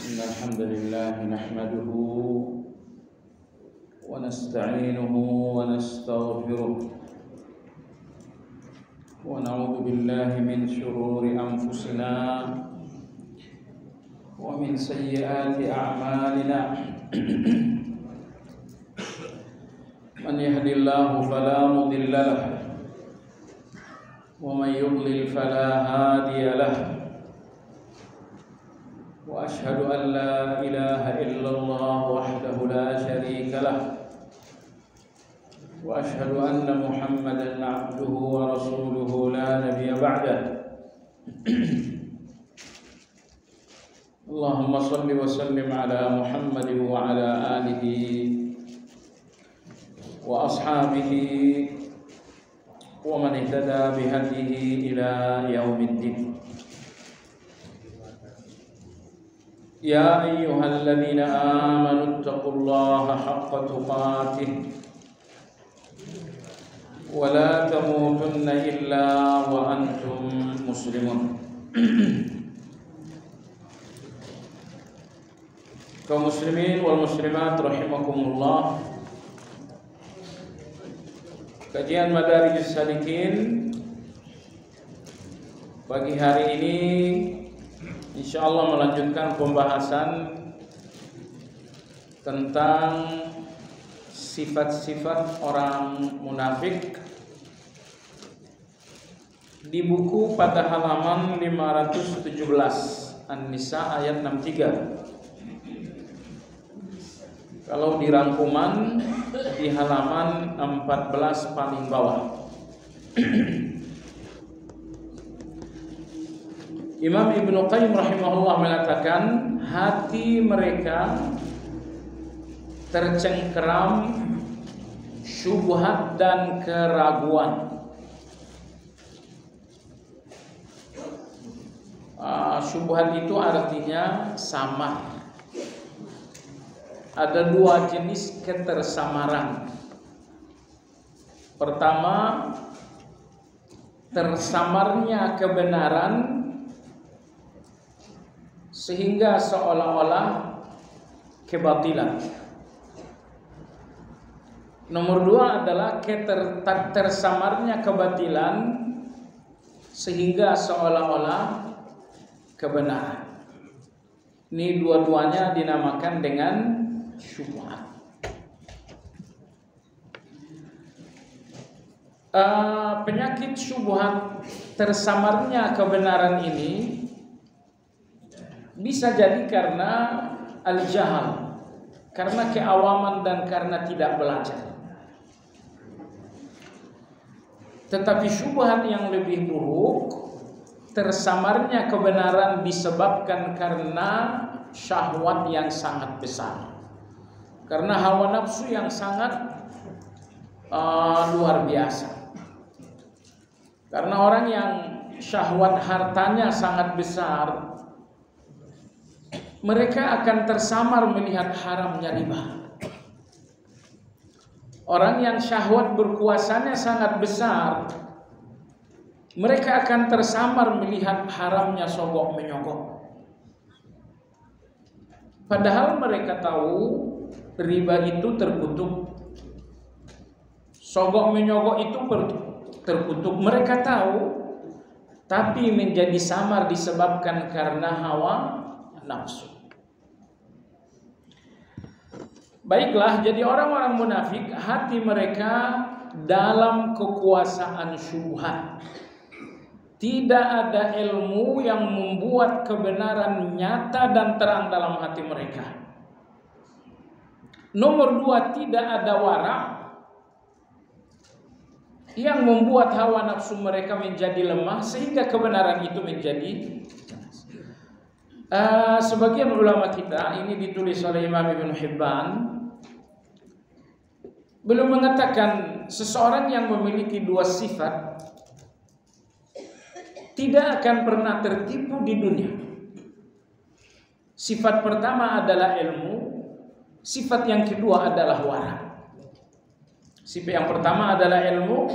إن الحمد لله نحمده ونستعينه ونستغفره ونعوذ بالله من شرور أنفسنا ومن سيئات أعمالنا من يهد الله فلا مضل له ومن يضلل فلا هادي له وأشهد أن لا إله إلا الله وحده لا شريك له وأشهد أن محمدا عبده ورسوله لا نبي بعده اللهم صل وسلم على محمد وعلى آله وأصحابه ومن اهتدى بهديه إلى يوم الدين يا أيها الذين آمنوا اتقوا الله حق تقاته ولا تموتن إلا وأنتم مسلمون. Kaum muslimin wal muslimat rahimakumullah. Kajian Madarijus Salikin pagi hari ini insyaallah melanjutkan pembahasan tentang sifat-sifat orang munafik di buku pada halaman 517 An-Nisa ayat 63. Kalau di rangkuman di halaman 14 paling bawah. Imam Ibnu Qayyim rahimahullah mengatakan hati mereka tercengkeram syubhat dan keraguan. Syubhat itu artinya samar. Ada dua jenis ketersamaran. Pertama, tersamarnya kebenaran sehingga seolah-olah kebatilan. Nomor dua adalah tersamarnya kebatilan sehingga seolah-olah kebenaran. Ini dua-duanya dinamakan dengan syubhat. Penyakit syubhat tersamarnya kebenaran ini bisa jadi karena al-jahal, karena keawaman dan karena tidak belajar. Tetapi syubhat yang lebih buruk, tersamarnya kebenaran disebabkan karena syahwat yang sangat besar, karena hawa nafsu yang sangat luar biasa. Karena orang yang syahwat hartanya sangat besar, mereka akan tersamar melihat haramnya riba. Orang yang syahwat berkuasanya sangat besar, mereka akan tersamar melihat haramnya sogok menyogok. Padahal mereka tahu riba itu terkutuk, sogok menyogok itu terkutuk. Mereka tahu, tapi menjadi samar disebabkan karena hawa nafsu. Baiklah, jadi orang-orang munafik hati mereka dalam kekuasaan syubhat. Tidak ada ilmu yang membuat kebenaran nyata dan terang dalam hati mereka. Nomor dua, tidak ada wara yang membuat hawa nafsu mereka menjadi lemah sehingga kebenaran itu menjadi sebagian ulama kita, ini ditulis oleh Imam Ibnu Hibban, belum mengatakan seseorang yang memiliki dua sifat tidak akan pernah tertipu di dunia. Sifat pertama adalah ilmu, sifat yang kedua adalah wara. Sifat yang pertama adalah ilmu,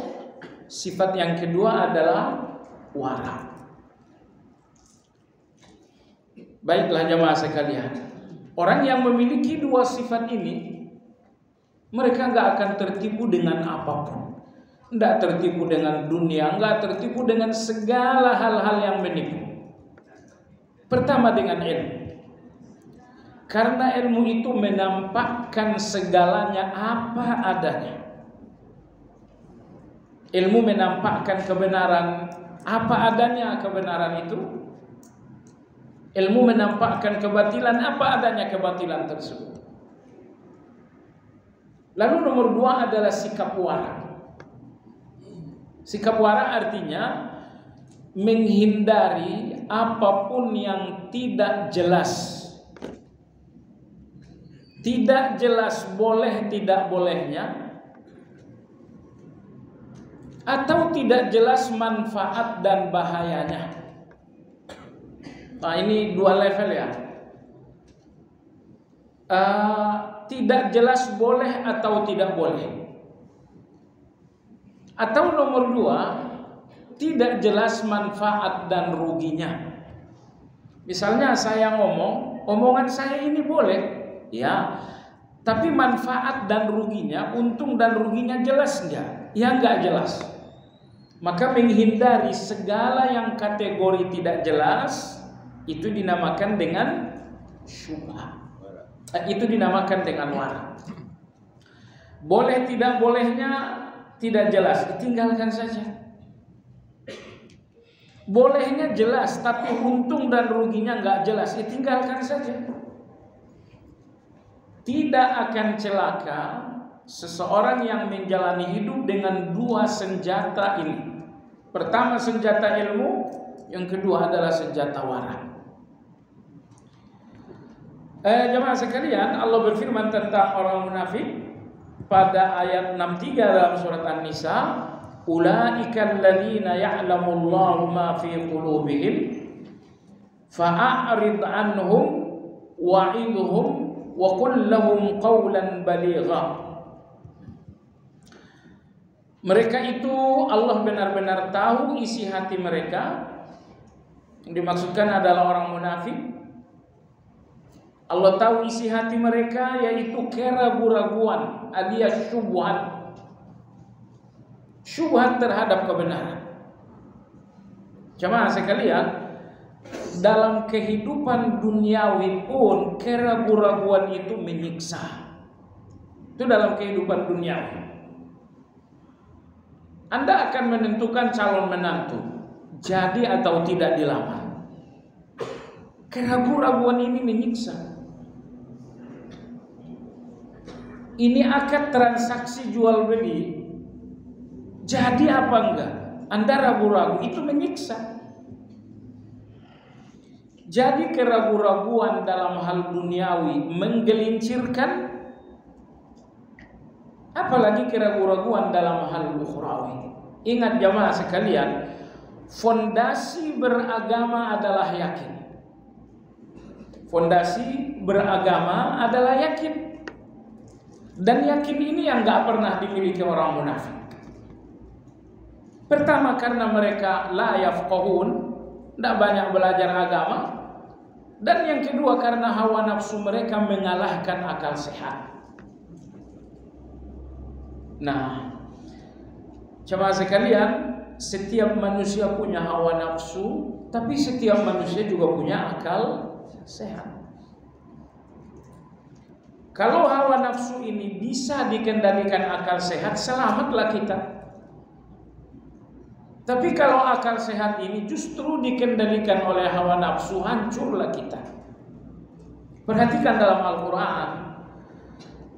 sifat yang kedua adalah wara. Baiklah jamaah sekalian, orang yang memiliki dua sifat ini, mereka nggak akan tertipu dengan apapun, nggak tertipu dengan dunia, nggak tertipu dengan segala hal-hal yang menipu. Pertama dengan ilmu, karena ilmu itu menampakkan segalanya apa adanya. Ilmu menampakkan kebenaran apa adanya kebenaran itu. Ilmu menampakkan kebatilan apa adanya kebatilan tersebut. Lalu nomor dua adalah sikap wara. Sikap wara artinya menghindari apapun yang tidak jelas. Tidak jelas boleh tidak bolehnya, atau tidak jelas manfaat dan bahayanya. Nah, ini dua level ya. Tidak jelas boleh atau tidak boleh. Atau nomor dua, tidak jelas manfaat dan ruginya. Misalnya saya omongan saya ini boleh, ya, tapi manfaat dan ruginya, untung dan ruginya jelas enggak? Ya enggak jelas. Maka menghindari segala yang kategori tidak jelas itu dinamakan dengan syubhat. Itu dinamakan dengan wara. Boleh tidak bolehnya tidak jelas, tinggalkan saja. Bolehnya jelas, tapi untung dan ruginya enggak jelas, tinggalkan saja. Tidak akan celaka seseorang yang menjalani hidup dengan dua senjata ini. Pertama senjata ilmu, yang kedua adalah senjata wara. Jemaah sekalian, Allah berfirman tentang orang munafik pada ayat 63 dalam surat An-Nisa, ulaikal ladzina ya'lamullahu ma fi qulubihim fa'arid anhum wa'idhum wa qul lahum qawlan baligha. Mereka itu Allah benar-benar tahu isi hati mereka. Yang dimaksudkan adalah orang munafik. Allah tahu isi hati mereka, yaitu keraguan-raguan, alias syubhat. Syubhat terhadap kebenaran. Jemaah sekalian, dalam kehidupan duniawi pun keraguan-raguan itu menyiksa. Itu dalam kehidupan duniawi. Anda akan menentukan calon menantu, jadi atau tidak dilamar. Keraguan-raguan ini menyiksa. Ini akad transaksi jual beli, jadi apa enggak? Anda ragu-ragu, itu menyiksa. Jadi keraguan-raguan dalam hal duniawi menggelincirkan, apalagi keraguan-raguan dalam hal ukhrawi. Ingat jamaah sekalian, fondasi beragama adalah yakin. Fondasi beragama adalah yakin. Dan yakin ini yang gak pernah dimiliki orang munafik. Pertama karena mereka la yafqahun, tidak banyak belajar agama. Dan yang kedua karena hawa nafsu mereka mengalahkan akal sehat. Nah, jemaah sekalian, setiap manusia punya hawa nafsu, tapi setiap manusia juga punya akal sehat. Kalau hawa nafsu ini bisa dikendalikan akal sehat, selamatlah kita. Tapi kalau akal sehat ini justru dikendalikan oleh hawa nafsu, hancurlah kita. Perhatikan dalam Al-Quran,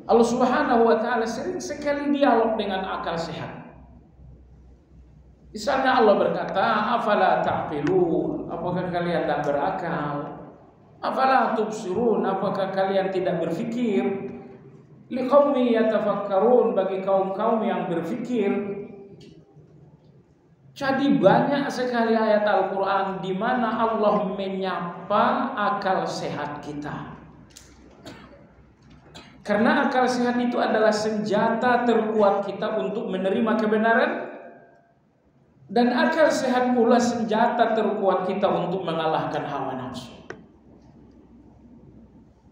Allah Subhanahu wa ta'ala sering sekali dialog dengan akal sehat. Misalnya Allah berkata, afala ta'qilun, apakah kalian tidak berakal? Afala tubsirun, apakah kalian tidak berfikir? Liqaumi yatafakkarun, bagi kaum-kaum yang berfikir. Jadi banyak sekali ayat Al-Quran di mana Allah menyapa akal sehat kita. Karena akal sehat itu adalah senjata terkuat kita untuk menerima kebenaran. Dan akal sehat pula senjata terkuat kita untuk mengalahkan hawa nafsu.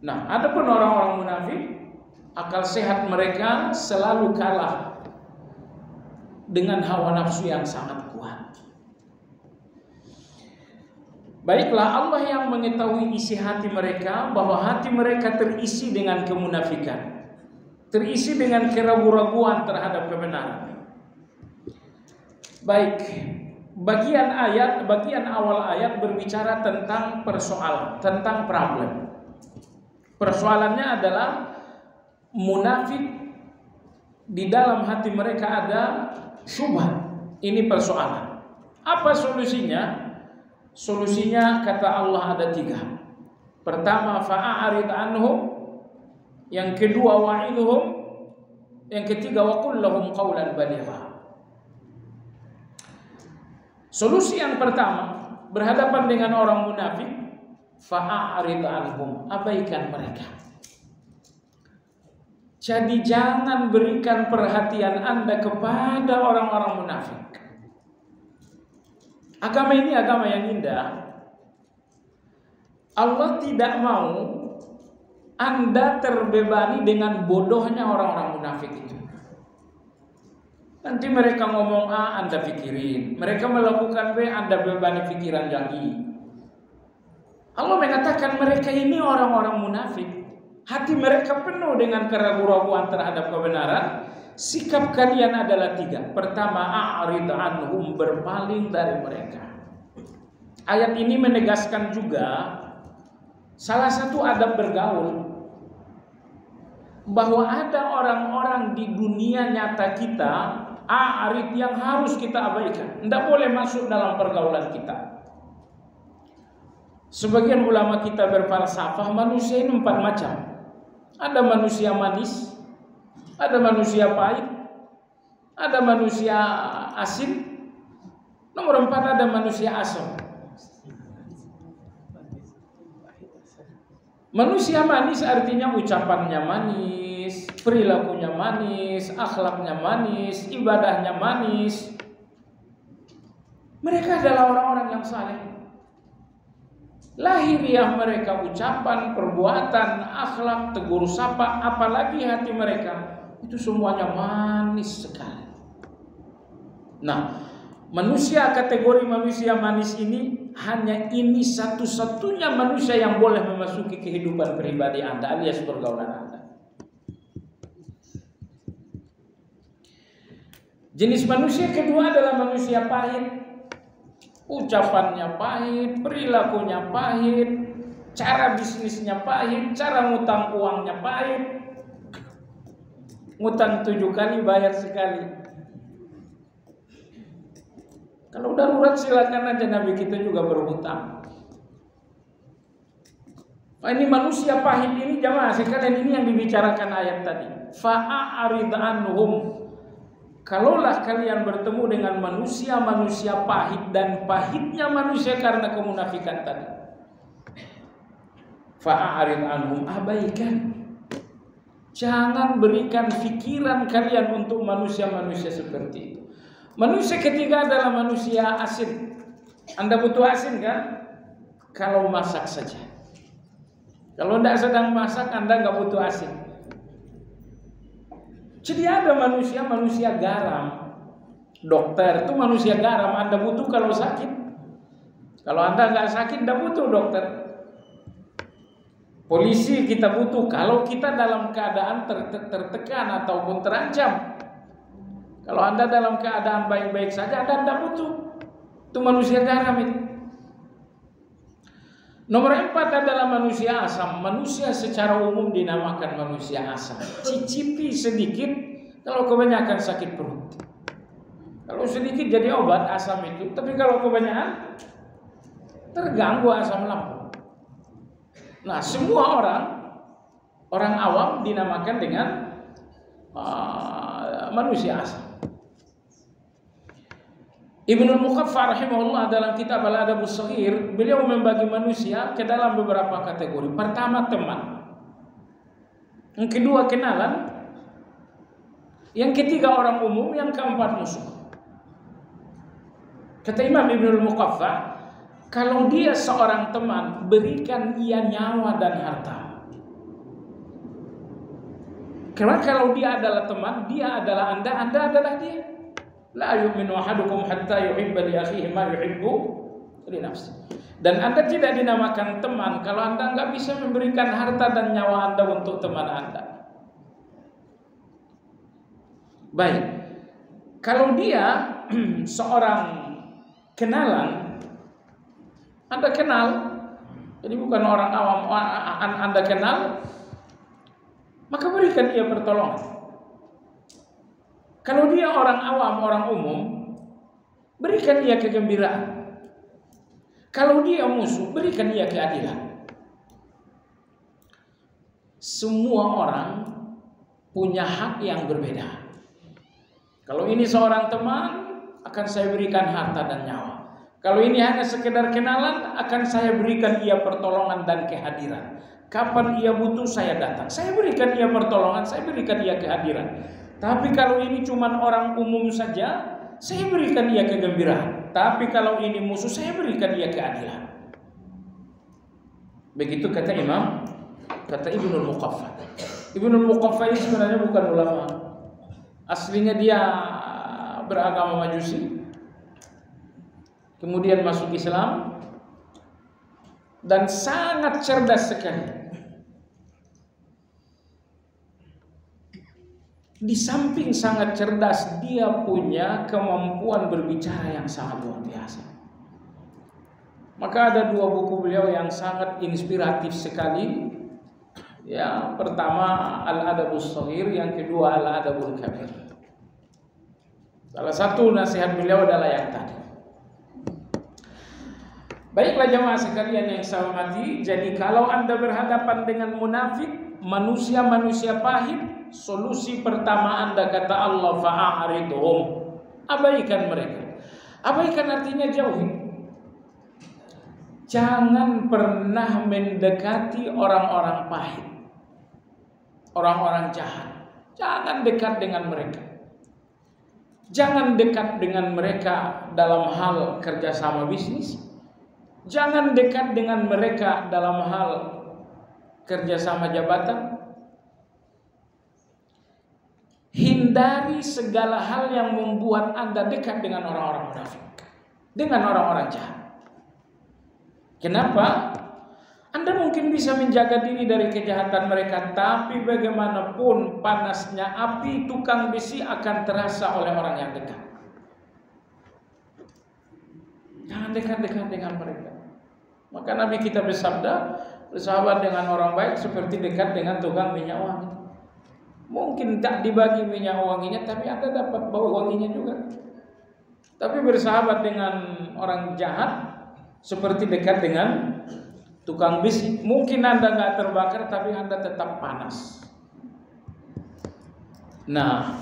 Nah, adapun orang-orang munafik, akal sehat mereka selalu kalah dengan hawa nafsu yang sangat kuat. Baiklah, Allah yang mengetahui isi hati mereka, bahwa hati mereka terisi dengan kemunafikan, terisi dengan keraguan-raguan terhadap kebenaran. Baik, bagian awal ayat berbicara tentang persoalan, tentang problem. Persoalannya adalah munafik di dalam hati mereka ada syubhat. Ini persoalan. Apa solusinya? Solusinya kata Allah ada 3. Pertama, fa'arid anhum. Yang kedua, wa'idhum. Yang ketiga, wa qul lahum qawlan baligha. Solusi yang pertama, berhadapan dengan orang munafik, fa'arid anhum, abaikan mereka. Jadi jangan berikan perhatian Anda kepada orang-orang munafik. Agama ini agama yang indah. Allah tidak mau Anda terbebani dengan bodohnya orang-orang munafik itu. Nanti mereka ngomong A, Anda pikirin. Mereka melakukan B, Anda bebani pikiran lagi. Allah mengatakan mereka ini orang-orang munafik. Hati mereka penuh dengan keraguan-raguan terhadap kebenaran. Sikap kalian adalah 3. Pertama, a'rid anhum, berpaling dari mereka. Ayat ini menegaskan juga salah satu adab bergaul, bahwa ada orang-orang di dunia nyata kita, a'rid, yang harus kita abaikan. Tidak boleh masuk dalam pergaulan kita. Sebagian ulama kita berfalsafah, manusia ini 4 macam. Ada manusia manis, ada manusia pahit, ada manusia asin, nomor 4 ada manusia asam. Manusia manis artinya ucapannya manis, perilakunya manis, akhlaknya manis, ibadahnya manis. Mereka adalah orang-orang yang saleh. Lahiriah mereka, ucapan, perbuatan, akhlak, tegur sapa, apalagi hati mereka, itu semuanya manis sekali. Nah, manusia kategori manusia manis ini, hanya ini satu-satunya manusia yang boleh memasuki kehidupan pribadi Anda alias pergaulan Anda. Jenis manusia kedua adalah manusia pahit. Ucapannya pahit, perilakunya pahit, cara bisnisnya pahit, cara ngutang uangnya pahit. Ngutang 7 kali, bayar sekali. Kalau darurat silakan aja, Nabi kita juga berhutang. Ini manusia pahit ini, jamaah sekalian, ini yang dibicarakan ayat tadi. Fa'arid anhum. Kalaulah kalian bertemu dengan manusia-manusia pahit, dan pahitnya manusia karena kemunafikan tadi, fa'arid anhum, abaikan. Jangan berikan pikiran kalian untuk manusia-manusia seperti itu. Manusia ketiga adalah manusia asin. Anda butuh asin kan? Kalau masak saja. Kalau tidak sedang masak, Anda nggak butuh asin. Jadi ada manusia garam. Dokter itu manusia garam. Anda butuh kalau sakit. Kalau Anda nggak sakit, tidak butuh dokter. Polisi kita butuh kalau kita dalam keadaan tertekan ataupun terancam. Kalau Anda dalam keadaan baik-baik saja, Anda tidak butuh. Itu manusia garam itu. Nomor 4 adalah manusia asam. Manusia secara umum dinamakan manusia asam. Cicipi sedikit kalau kebanyakan sakit perut. Kalau sedikit jadi obat asam itu. Tapi kalau kebanyakan terganggu asam lambung. Nah, semua orang awam dinamakan dengan manusia asam. Ibnu Muqaffa rahimahullah dalam kitab Al-Adabus Shaghir, beliau membagi manusia ke dalam beberapa kategori. Pertama, teman. Yang kedua, kenalan. Yang ketiga, orang umum. Yang keempat, musuh. Kata Imam Ibnu Muqaffa, kalau dia seorang teman, berikan ia nyawa dan harta. Karena kalau dia adalah teman, dia adalah Anda adalah dia. La yu'minu ahadukum hatta yuhibba li akhihi ma yuhibbu li nafsi. Dan Anda tidak dinamakan teman kalau Anda nggak bisa memberikan harta dan nyawa Anda untuk teman Anda. Baik, kalau dia seorang kenalan, Anda kenal, jadi bukan orang awam, Anda kenal, maka berikan dia pertolongan. Kalau dia orang awam, orang umum, berikan dia kegembiraan. Kalau dia musuh, berikan dia keadilan. Semua orang punya hak yang berbeda. Kalau ini seorang teman, akan saya berikan harta dan nyawa. Kalau ini hanya sekedar kenalan, akan saya berikan ia pertolongan dan kehadiran. Kapan ia butuh, saya datang. Saya berikan ia pertolongan, saya berikan ia kehadiran. Tapi kalau ini cuma orang umum saja, saya berikan ia kegembiraan. Tapi kalau ini musuh, saya berikan ia keadilan. Begitu kata Ibnul Muqaffah. Ibnul Muqaffah ini sebenarnya bukan ulama. Aslinya dia beragama Majusi. Kemudian masuk Islam. Dan sangat cerdas sekali. Di samping sangat cerdas, dia punya kemampuan berbicara yang sangat luar biasa. Maka ada dua buku beliau yang sangat inspiratif sekali. Ya, pertama Al-Adabus Shaghir, yang kedua Al-Adabul Kabir. Salah satu nasihat beliau adalah yang tadi. Baiklah jemaah sekalian yang saya hormati, jadi kalau Anda berhadapan dengan munafik, manusia-manusia pahit, solusi pertama Anda kata Allah fa'aridhum, abaikan mereka. Abaikan artinya jauhi. Jangan pernah mendekati orang-orang pahit, orang-orang jahat. Jangan dekat dengan mereka. Jangan dekat dengan mereka dalam hal kerjasama bisnis. Jangan dekat dengan mereka dalam hal kerjasama jabatan. Hindari segala hal yang membuat Anda dekat dengan orang-orang munafik, dengan orang-orang jahat. Kenapa? Anda mungkin bisa menjaga diri dari kejahatan mereka, tapi bagaimanapun panasnya api tukang besi akan terasa oleh orang yang dekat. Jangan dekat-dekat dengan mereka. Maka Nabi kita bersabda, bersahabat dengan orang baik seperti dekat dengan tukang minyak wangi. Mungkin tak dibagi minyak wanginya, tapi Anda dapat bau wanginya juga. Tapi bersahabat dengan orang jahat seperti dekat dengan tukang besi. Mungkin Anda nggak terbakar, tapi Anda tetap panas. Nah,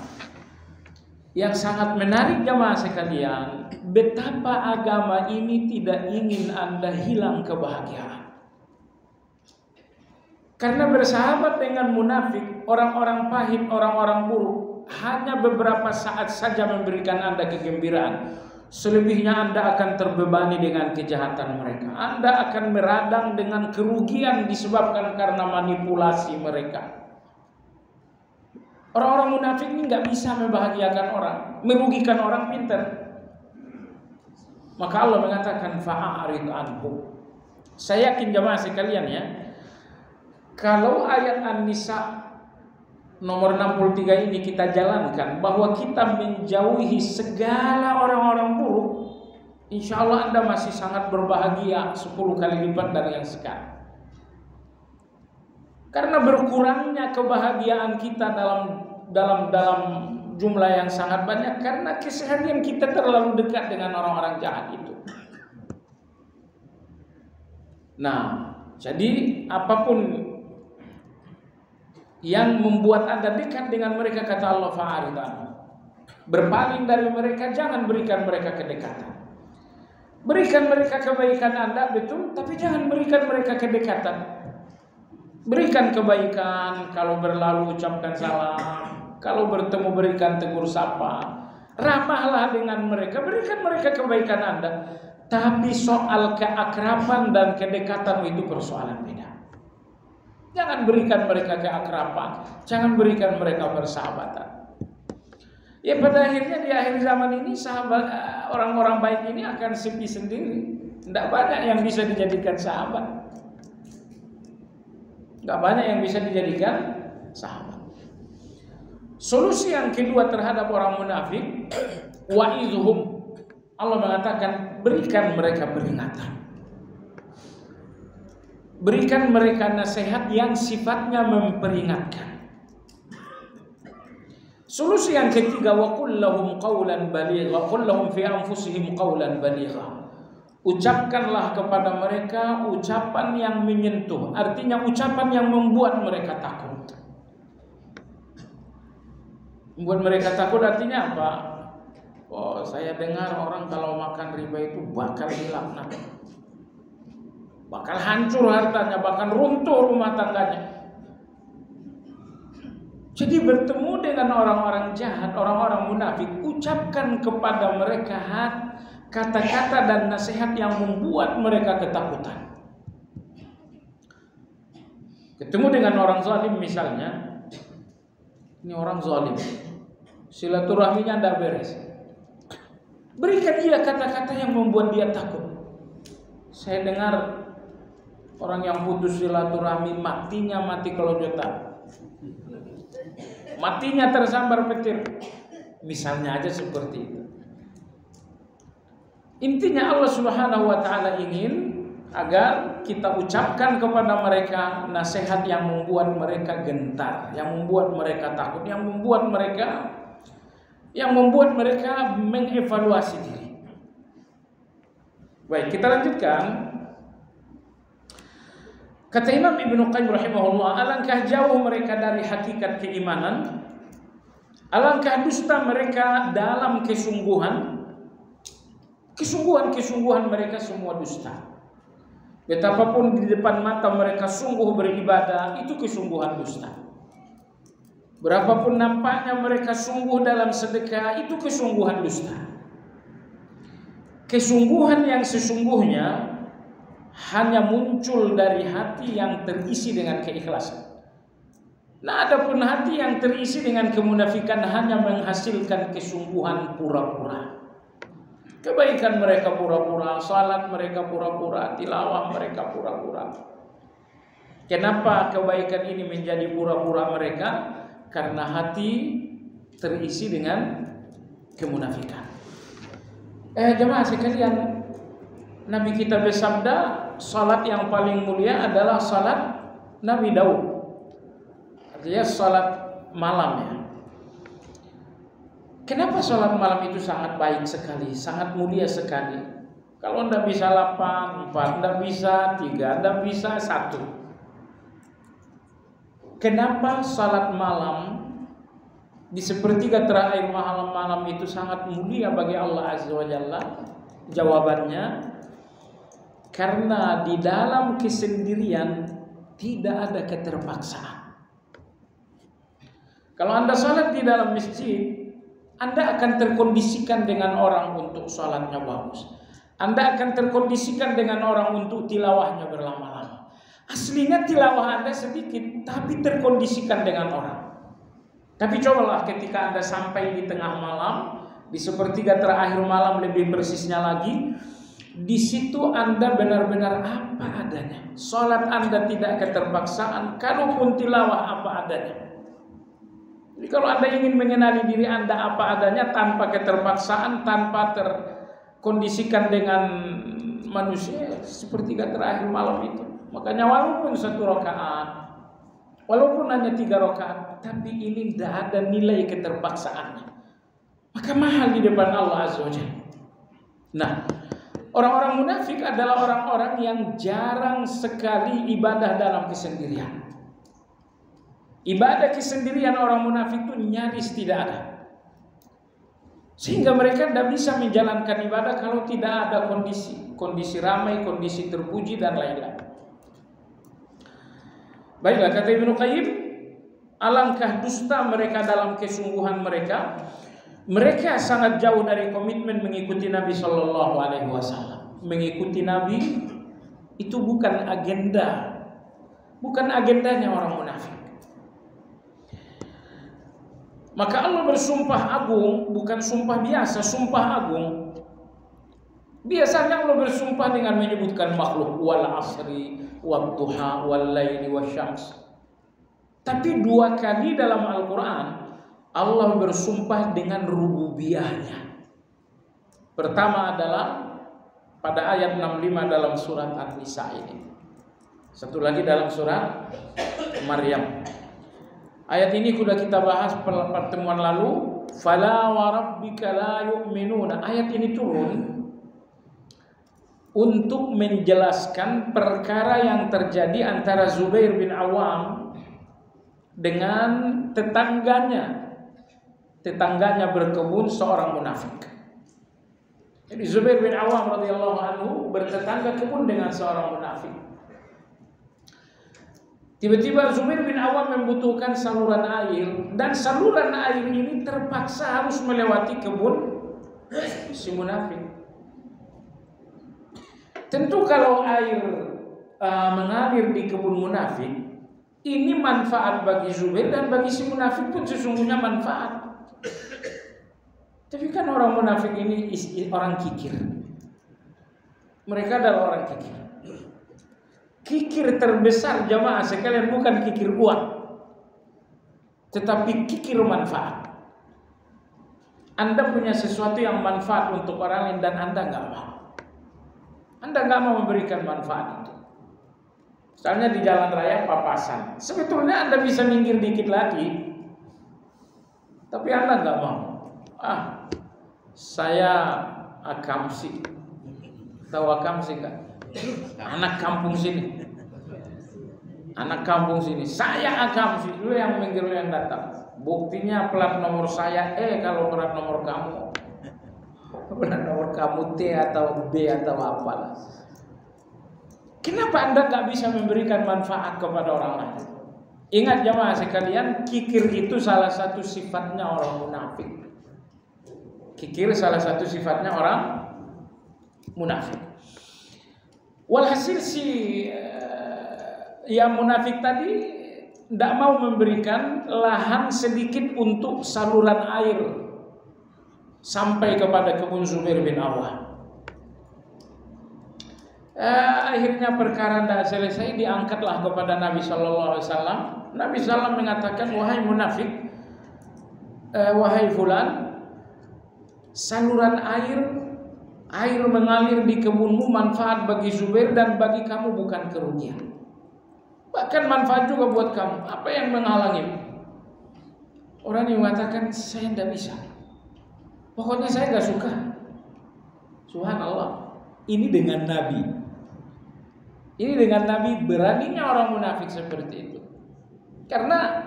yang sangat menarik jemaah sekalian, betapa agama ini tidak ingin Anda hilang kebahagiaan. Karena bersahabat dengan munafik, orang-orang pahit, orang-orang buruk, hanya beberapa saat saja memberikan Anda kegembiraan. Selebihnya Anda akan terbebani dengan kejahatan mereka. Anda akan meradang dengan kerugian disebabkan karena manipulasi mereka. Orang-orang munafik ini nggak bisa membahagiakan orang, merugikan orang pintar. Maka Allah mengatakan fa'arid anhu. Saya yakin jemaah sekalian ya, kalau ayat An-Nisa nomor 63 ini kita jalankan, bahwa kita menjauhi segala orang-orang buruk, insya Allah Anda masih sangat berbahagia 10 kali lipat dari yang sekarang. Karena berkurangnya kebahagiaan kita dalam jumlah yang sangat banyak karena keseharian kita terlalu dekat dengan orang-orang jahat itu. Nah, jadi apapun yang membuat Anda dekat dengan mereka, kata Allah fa'arid anhum, berpaling dari mereka, jangan berikan mereka kedekatan. Berikan mereka kebaikan Anda, betul, tapi jangan berikan mereka kedekatan. Berikan kebaikan, kalau berlalu ucapkan salam, kalau bertemu berikan tegur sapa, ramahlah dengan mereka, berikan mereka kebaikan Anda. Tapi soal keakraban dan kedekatan itu persoalan beda. Jangan berikan mereka keakraban, jangan berikan mereka persahabatan. Ya pada akhirnya di akhir zaman ini sahabat orang-orang baik ini akan sepi sendiri. Tidak banyak yang bisa dijadikan sahabat. Tidak banyak yang bisa dijadikan sahabat. Solusi yang kedua terhadap orang munafik, wa'idhum. Allah mengatakan berikan mereka peringatan. Berikan mereka nasihat yang sifatnya memperingatkan. Solusi yang ketiga, wa qul lahum qawlan baligha, qul lahum fi anfusihim qawlan baligha. Ucapkanlah kepada mereka ucapan yang menyentuh, artinya ucapan yang membuat mereka takut. Membuat mereka takut artinya apa? Oh, saya dengar orang kalau makan riba itu bakal dilaknat, bakal hancur hartanya, bahkan runtuh rumah tangganya. Jadi bertemu dengan orang-orang jahat, orang-orang munafik, ucapkan kepada mereka kata-kata dan nasihat yang membuat mereka ketakutan. Ketemu dengan orang zalim misalnya, ini orang zalim, silaturahminya tidak beres. Berikan dia kata-kata yang membuat dia takut. Saya dengar orang yang putus silaturahmi matinya mati kelojotan, matinya tersambar petir. Misalnya aja seperti itu. Intinya Allah Subhanahu wa taala ingin agar kita ucapkan kepada mereka nasihat yang membuat mereka gentar, yang membuat mereka takut, yang membuat mereka mengevaluasi diri. Baik, kita lanjutkan. Kata Imam Ibnu Qayyim rahimahullah, alangkah jauh mereka dari hakikat keimanan, alangkah dusta mereka dalam kesungguhan mereka semua dusta. Betapapun di depan mata mereka sungguh beribadah, itu kesungguhan dusta. Berapapun nampaknya mereka sungguh dalam sedekah, itu kesungguhan dusta. Kesungguhan yang sesungguhnya hanya muncul dari hati yang terisi dengan keikhlasan. Nah, adapun hati yang terisi dengan kemunafikan hanya menghasilkan kesungguhan pura-pura. Kebaikan mereka pura-pura, salat mereka pura-pura, tilawah mereka pura-pura. Kenapa kebaikan ini menjadi pura-pura mereka? Karena hati terisi dengan kemunafikan. Jemaah sekalian, Nabi kita bersabda, salat yang paling mulia adalah salat Nabi Daud. Artinya salat malam ya. Kenapa salat malam itu sangat baik sekali, sangat mulia sekali? Kalau anda bisa 8, 4, anda bisa 3, anda bisa 1. Kenapa salat malam di sepertiga terakhir malam itu sangat mulia bagi Allah Azza wa Jalla? Jawabannya, karena di dalam kesendirian tidak ada keterpaksaan. Kalau anda salat di dalam masjid, anda akan terkondisikan dengan orang untuk salatnya bagus. Anda akan terkondisikan dengan orang untuk tilawahnya berlama-lama. Aslinya tilawah anda sedikit, tapi terkondisikan dengan orang. Tapi cobalah ketika anda sampai di tengah malam, di sepertiga terakhir malam lebih persisnya lagi, di situ anda benar-benar apa adanya. Salat anda tidak keterpaksaan, kalaupun tilawah apa adanya. Jadi kalau anda ingin mengenali diri anda apa adanya tanpa keterpaksaan, tanpa terkondisikan dengan manusia, sepertiga terakhir malam itu. Makanya walaupun 1 rakaat, walaupun hanya 3 rakaat, tapi ini tidak ada nilai keterpaksaannya, maka mahal di depan Allah Azza wa Jalla. Nah, orang-orang munafik adalah orang-orang yang jarang sekali ibadah dalam kesendirian. Ibadah kesendirian orang munafik itu nyaris tidak ada. Sehingga mereka tidak bisa menjalankan ibadah kalau tidak ada kondisi ramai, kondisi terpuji dan lain-lain. Baiklah, kata Ibnu Qayyim, alangkah dusta mereka dalam kesungguhan mereka. Mereka sangat jauh dari komitmen mengikuti Nabi Shallallahu Alaihi Wasallam. Mengikuti Nabi itu bukan agenda bukan agendanya orang munafik. Maka Allah bersumpah agung, bukan sumpah biasa, sumpah agung. Biasanya Allah bersumpah dengan menyebutkan makhluk, wal asri, wad duha, wal laili wasyams. Tapi 2 kali dalam Al-Quran Allah bersumpah dengan rububiyahnya. Pertama adalah pada ayat 65 dalam surat An-Nisa ini. Satu lagi dalam surat Maryam. Ayat ini sudah kita bahas pertemuan lalu. Fala wa rabbika la yu'minuna. Ayat ini turun untuk menjelaskan perkara yang terjadi antara Zubair bin Awam dengan tetangganya berkebun seorang munafik. Jadi Zubair bin Awam radhiyallahu anhu bertetangga kebun dengan seorang munafik. Tiba-tiba Zubair bin Awam membutuhkan saluran air, dan saluran air ini terpaksa harus melewati kebun si munafik. Tentu kalau air mengalir di kebun munafik, ini manfaat bagi Zubair, dan bagi si munafik pun sesungguhnya manfaat. Tapi kan orang munafik ini orang kikir. Mereka adalah orang kikir. Kikir terbesar jamaah sekalian bukan kikir uang, tetapi kikir manfaat. Anda punya sesuatu yang manfaat untuk orang lain dan Anda nggak mau. Anda nggak mau memberikan manfaat itu. Misalnya di jalan raya papasan, sebetulnya Anda bisa minggir dikit lagi, tapi Anda nggak mau. Saya akamsi, tahu akamsi nggak? Anak kampung sini. Saya akamsi, lu yang minggir, lu yang datang. Buktinya plat nomor saya kalau plat nomor kamu T atau B atau apalah. Kenapa Anda nggak bisa memberikan manfaat kepada orang lain? Ingat jamaah sekalian, kikir itu salah satu sifatnya orang munafik. Kikir salah satu sifatnya orang munafik. Walhasil si yang munafik tadi tidak mau memberikan lahan sedikit untuk saluran air sampai kepada kebun Zubair bin Awam. Akhirnya perkara tidak selesai, diangkatlah kepada Nabi Sallallahu Alaihi Wasallam. Nabi Sallam mengatakan, wahai munafik, wahai fulan, saluran air mengalir di kebunmu manfaat bagi Zubair dan bagi kamu bukan kerugian. Bahkan manfaat juga buat kamu. Apa yang menghalangi? Orang yang mengatakan saya tidak bisa. Pokoknya saya tidak suka. Subhanallah. Ini dengan Nabi. Ini dengan Nabi, beraninya orang munafik seperti itu. Karena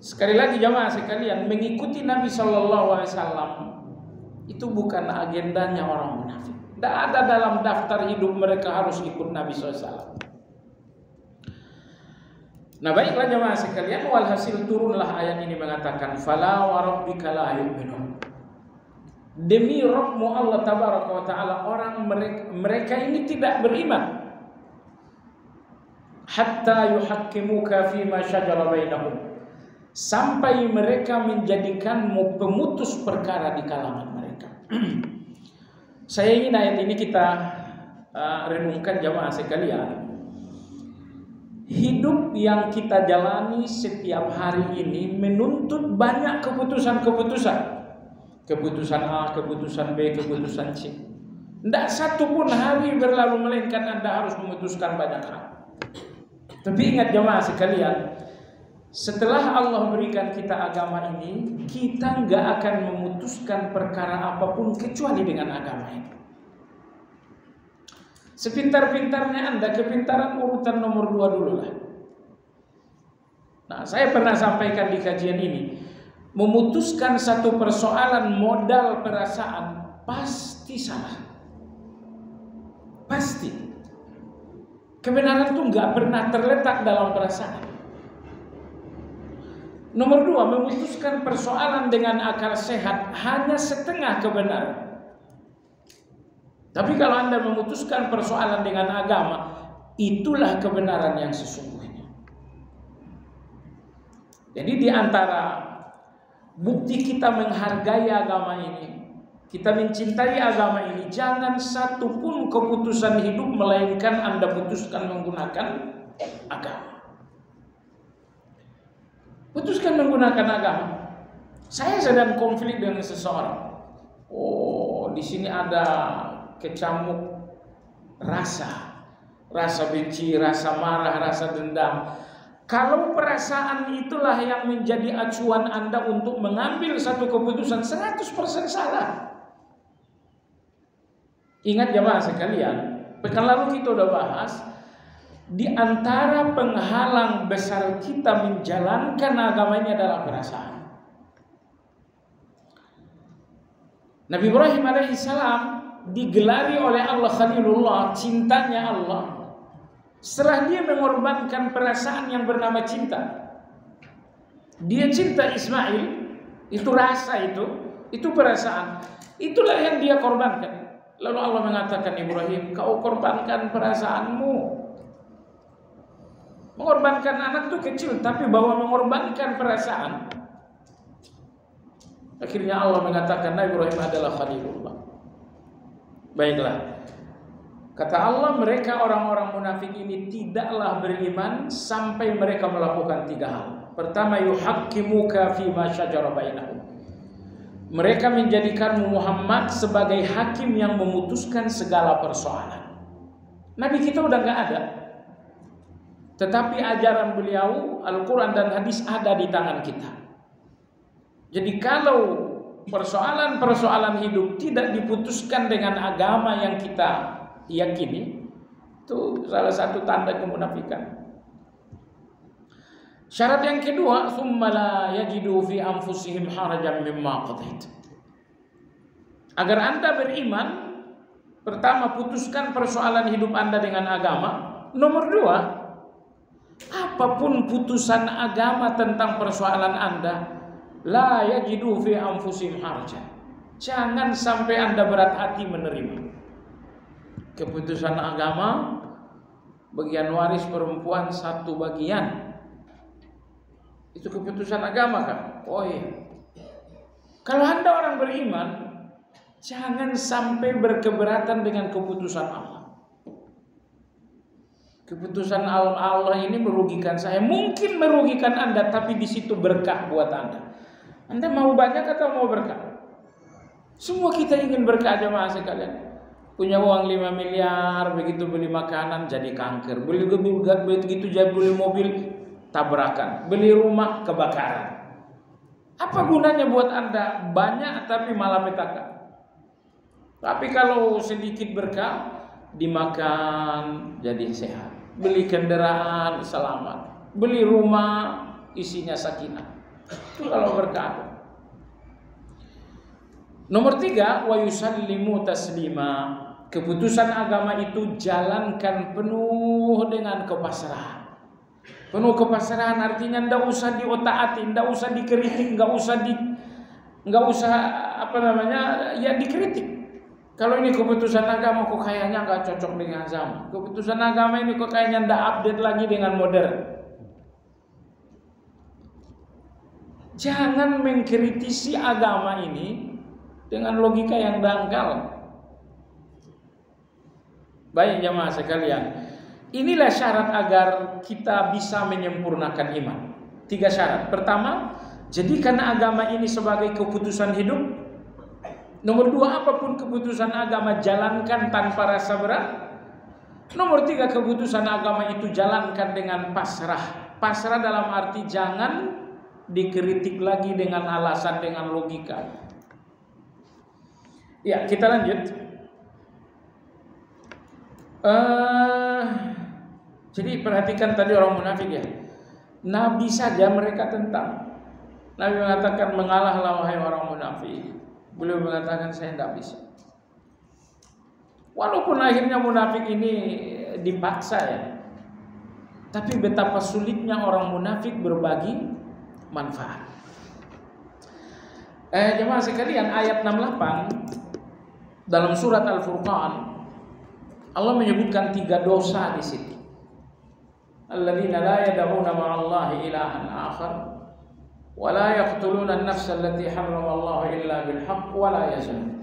sekali lagi jamaah sekalian, mengikuti Nabi Sallallahu Alaihi Wasallam itu bukan agendanya orang munafik. Tidak ada dalam daftar hidup mereka harus ikut Nabi SAW. Nah baiklah jemaah sekalian, walhasil turunlah ayat ini mengatakan, fala wa rabbika la yu'minun. Demi Rabbmu Allah Tabaraka wa Ta'ala, orang mereka ini tidak beriman. Hatta yuhakkimuka fima syajara bainahum. Sampai mereka menjadikanmu pemutus perkara di kalangan mereka. Saya ingin ayat ini kita renungkan jamaah sekalian. Hidup yang kita jalani setiap hari ini menuntut banyak keputusan-keputusan. Keputusan A, keputusan B, keputusan C. Tidak satu pun hari berlalu melainkan Anda harus memutuskan banyak hal. Tapi ingat jamaah sekalian, setelah Allah berikan kita agama ini, kita nggak akan memutuskan perkara apapun kecuali dengan agama ini. Sepintar-pintarnya Anda, kepintaran urutan nomor 2 dulu lah. Nah, saya pernah sampaikan di kajian ini, memutuskan satu persoalan modal perasaan pasti salah. Pasti. Kebenaran itu nggak pernah terletak dalam perasaan. Nomor 2, memutuskan persoalan dengan akal sehat hanya setengah kebenaran. Tapi kalau Anda memutuskan persoalan dengan agama, itulah kebenaran yang sesungguhnya. Jadi di antara bukti kita menghargai agama ini, kita mencintai agama ini, jangan satu pun keputusan hidup melainkan Anda putuskan menggunakan agama. Putuskan menggunakan agama. Saya sedang konflik dengan seseorang. Oh, di sini ada kecamuk rasa benci, rasa marah, rasa dendam. Kalau perasaan itulah yang menjadi acuan Anda untuk mengambil satu keputusan, 100% salah. Ingat jemaah sekalian, pekan lalu kita udah bahas, di antara penghalang besar kita menjalankan agama ini adalah perasaan. Nabi Ibrahim alaihissalam digelari oleh Allah Khalilullah, cintanya Allah. Setelah dia mengorbankan perasaan yang bernama cinta, dia cinta Ismail, itu rasa, itu perasaan, itulah yang dia korbankan. Lalu Allah mengatakan, Ibrahim, kau korbankan perasaanmu. Mengorbankan anak itu kecil, tapi bahwa mengorbankan perasaan, akhirnya Allah mengatakan Nabi Ibrahim adalah Khalilullah. Baiklah, kata Allah, mereka orang-orang munafik ini tidaklah beriman sampai mereka melakukan 3 hal. Pertama, yuhaqqimuka fima syajara bainahum. Mereka menjadikan Muhammad sebagai hakim yang memutuskan segala persoalan. Nabi kita udah gak ada, tetapi ajaran beliau, Al-Quran dan hadis ada di tangan kita. Jadi kalau persoalan-persoalan hidup tidak diputuskan dengan agama yang kita yakini, itu salah satu tanda kemunafikan. Syarat yang kedua, tsumma la yajidu fi anfusihim harajan mimma qadait. Agar Anda beriman, pertama putuskan persoalan hidup Anda dengan agama. Nomor 2, apapun putusan agama tentang persoalan Anda, la yajidu fi anfusihim harajan. Jangan sampai Anda berat hati menerima keputusan agama. Bagian waris perempuan 1 bagian, itu keputusan agama kan? Oh iya. Kalau Anda orang beriman, jangan sampai berkeberatan dengan keputusan Allah. Keputusan Allah ini merugikan saya, mungkin merugikan Anda, tapi di situ berkah buat Anda. Anda mau banyak atau mau berkah? Semua kita ingin berkah, jemaah sekalian. Punya uang 5 miliar, begitu beli makanan jadi kanker, begitu jadi beli mobil tabrakan, beli rumah kebakaran. Apa gunanya buat Anda? Banyak tapi malah petaka. Tapi kalau sedikit berkah, dimakan jadi sehat, beli kendaraan selamat, beli rumah isinya sakinah. Itu kalau berkah. Nomor 3, wa yusallimu taslima. Keputusan agama itu jalankan penuh dengan kepasrahan. Penuh kepasrahan artinya ndak usah diotak-atik, ndak usah dikritik, nggak usah dikritik. Kalau ini keputusan agama kok kayaknya nggak cocok dengan zaman. Keputusan agama ini kok kayaknya ndak update lagi dengan modern. Jangan mengkritisi agama ini dengan logika yang dangkal. Baik jemaah sekalian, inilah syarat agar kita bisa menyempurnakan iman. 3 syarat. Pertama, jadikan agama ini sebagai keputusan hidup. Nomor 2, apapun keputusan agama jalankan tanpa rasa berat. Nomor 3, keputusan agama itu jalankan dengan pasrah. Pasrah dalam arti jangan dikritik lagi dengan alasan, dengan logika. Ya, kita lanjut. Jadi perhatikan tadi orang munafik ya. Nabi saja mereka tentang. Nabi mengatakan, mengalahlah wahai orang munafik. Beliau mengatakan, saya tidak bisa. Walaupun akhirnya munafik ini dipaksa ya, tapi betapa sulitnya orang munafik berbagi manfaat. Jemaah sekalian, ayat 68 dalam surat Al-Furqan, Allah menyebutkan 3 dosa di situ. Alladzina la yad'una ma'allahi ilahan akhar Wala yaqtuluna an-nafsa allati harramallahu illa bil haqq wala yazunun.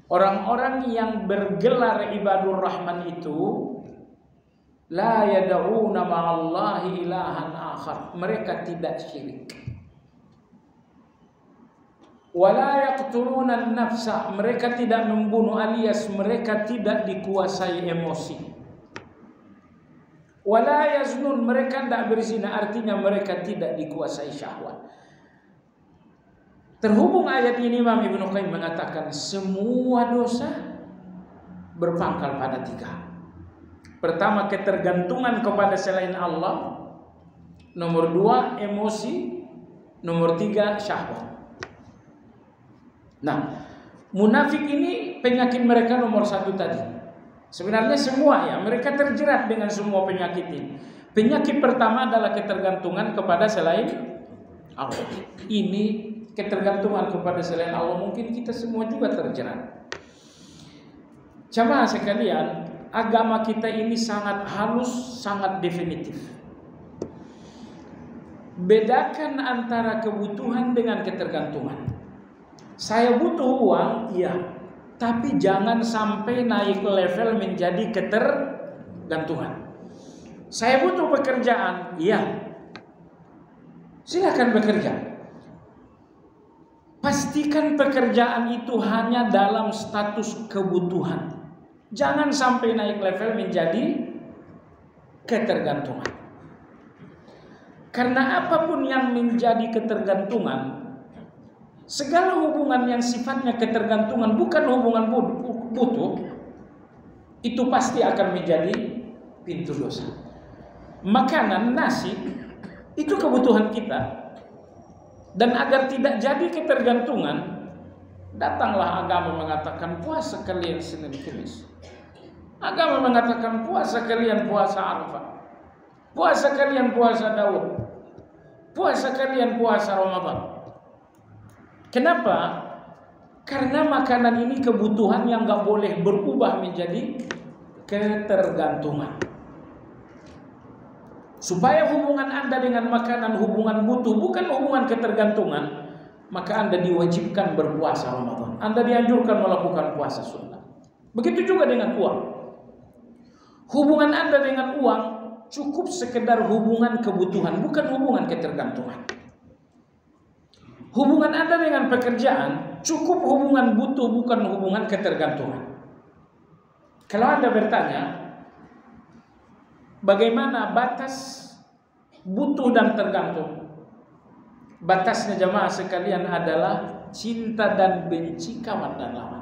Orang-orang yang bergelar ibadur rahman itu la yad'una ma'allahi ilahan akhar. Mereka tidak syirik. Wala yaqtuluna an-nafsa. Mereka tidak membunuh alias mereka tidak dikuasai emosi. Wala yaznun. Mereka tidak berzina. Artinya mereka tidak dikuasai syahwat. Terhubung ayat ini Imam Ibnu Qayyim mengatakan semua dosa berpangkal pada 3. Pertama, ketergantungan kepada selain Allah. Nomor 2, emosi. Nomor 3, syahwat. Nah, munafik ini penyakit mereka nomor 1 tadi. Sebenarnya semua ya, mereka terjerat dengan semua penyakit ini. Penyakit pertama adalah ketergantungan kepada selain Allah. Ini ketergantungan kepada selain Allah mungkin kita semua juga terjerat. Jamaah sekalian, agama kita ini sangat halus, sangat definitif. Bedakan antara kebutuhan dengan ketergantungan. Saya butuh uang, iya, tapi jangan sampai naik level menjadi ketergantungan. Saya butuh pekerjaan, iya, silakan bekerja. Pastikan pekerjaan itu hanya dalam status kebutuhan. Jangan sampai naik level menjadi ketergantungan. Karena apapun yang menjadi ketergantungan, segala hubungan yang sifatnya ketergantungan bukan hubungan butuh, itu pasti akan menjadi pintu dosa. Makanan, nasi, itu kebutuhan kita. Dan agar tidak jadi ketergantungan, datanglah agama mengatakan puasa kalian Senin Kamis. Agama mengatakan puasa kalian puasa Arafah. Puasa kalian puasa Daud. Puasa kalian puasa Ramadan. Kenapa? Karena makanan ini kebutuhan yang gak boleh berubah menjadi ketergantungan. Supaya hubungan Anda dengan makanan hubungan butuh, bukan hubungan ketergantungan, maka Anda diwajibkan berpuasa Ramadan. Anda dianjurkan melakukan puasa sunnah. Begitu juga dengan uang. Hubungan Anda dengan uang cukup sekedar hubungan kebutuhan, bukan hubungan ketergantungan. Hubungan Anda dengan pekerjaan cukup hubungan butuh, bukan hubungan ketergantungan. Kalau Anda bertanya, bagaimana batas butuh dan tergantung? Batasnya jamaah sekalian adalah cinta dan benci kawan dan lawan.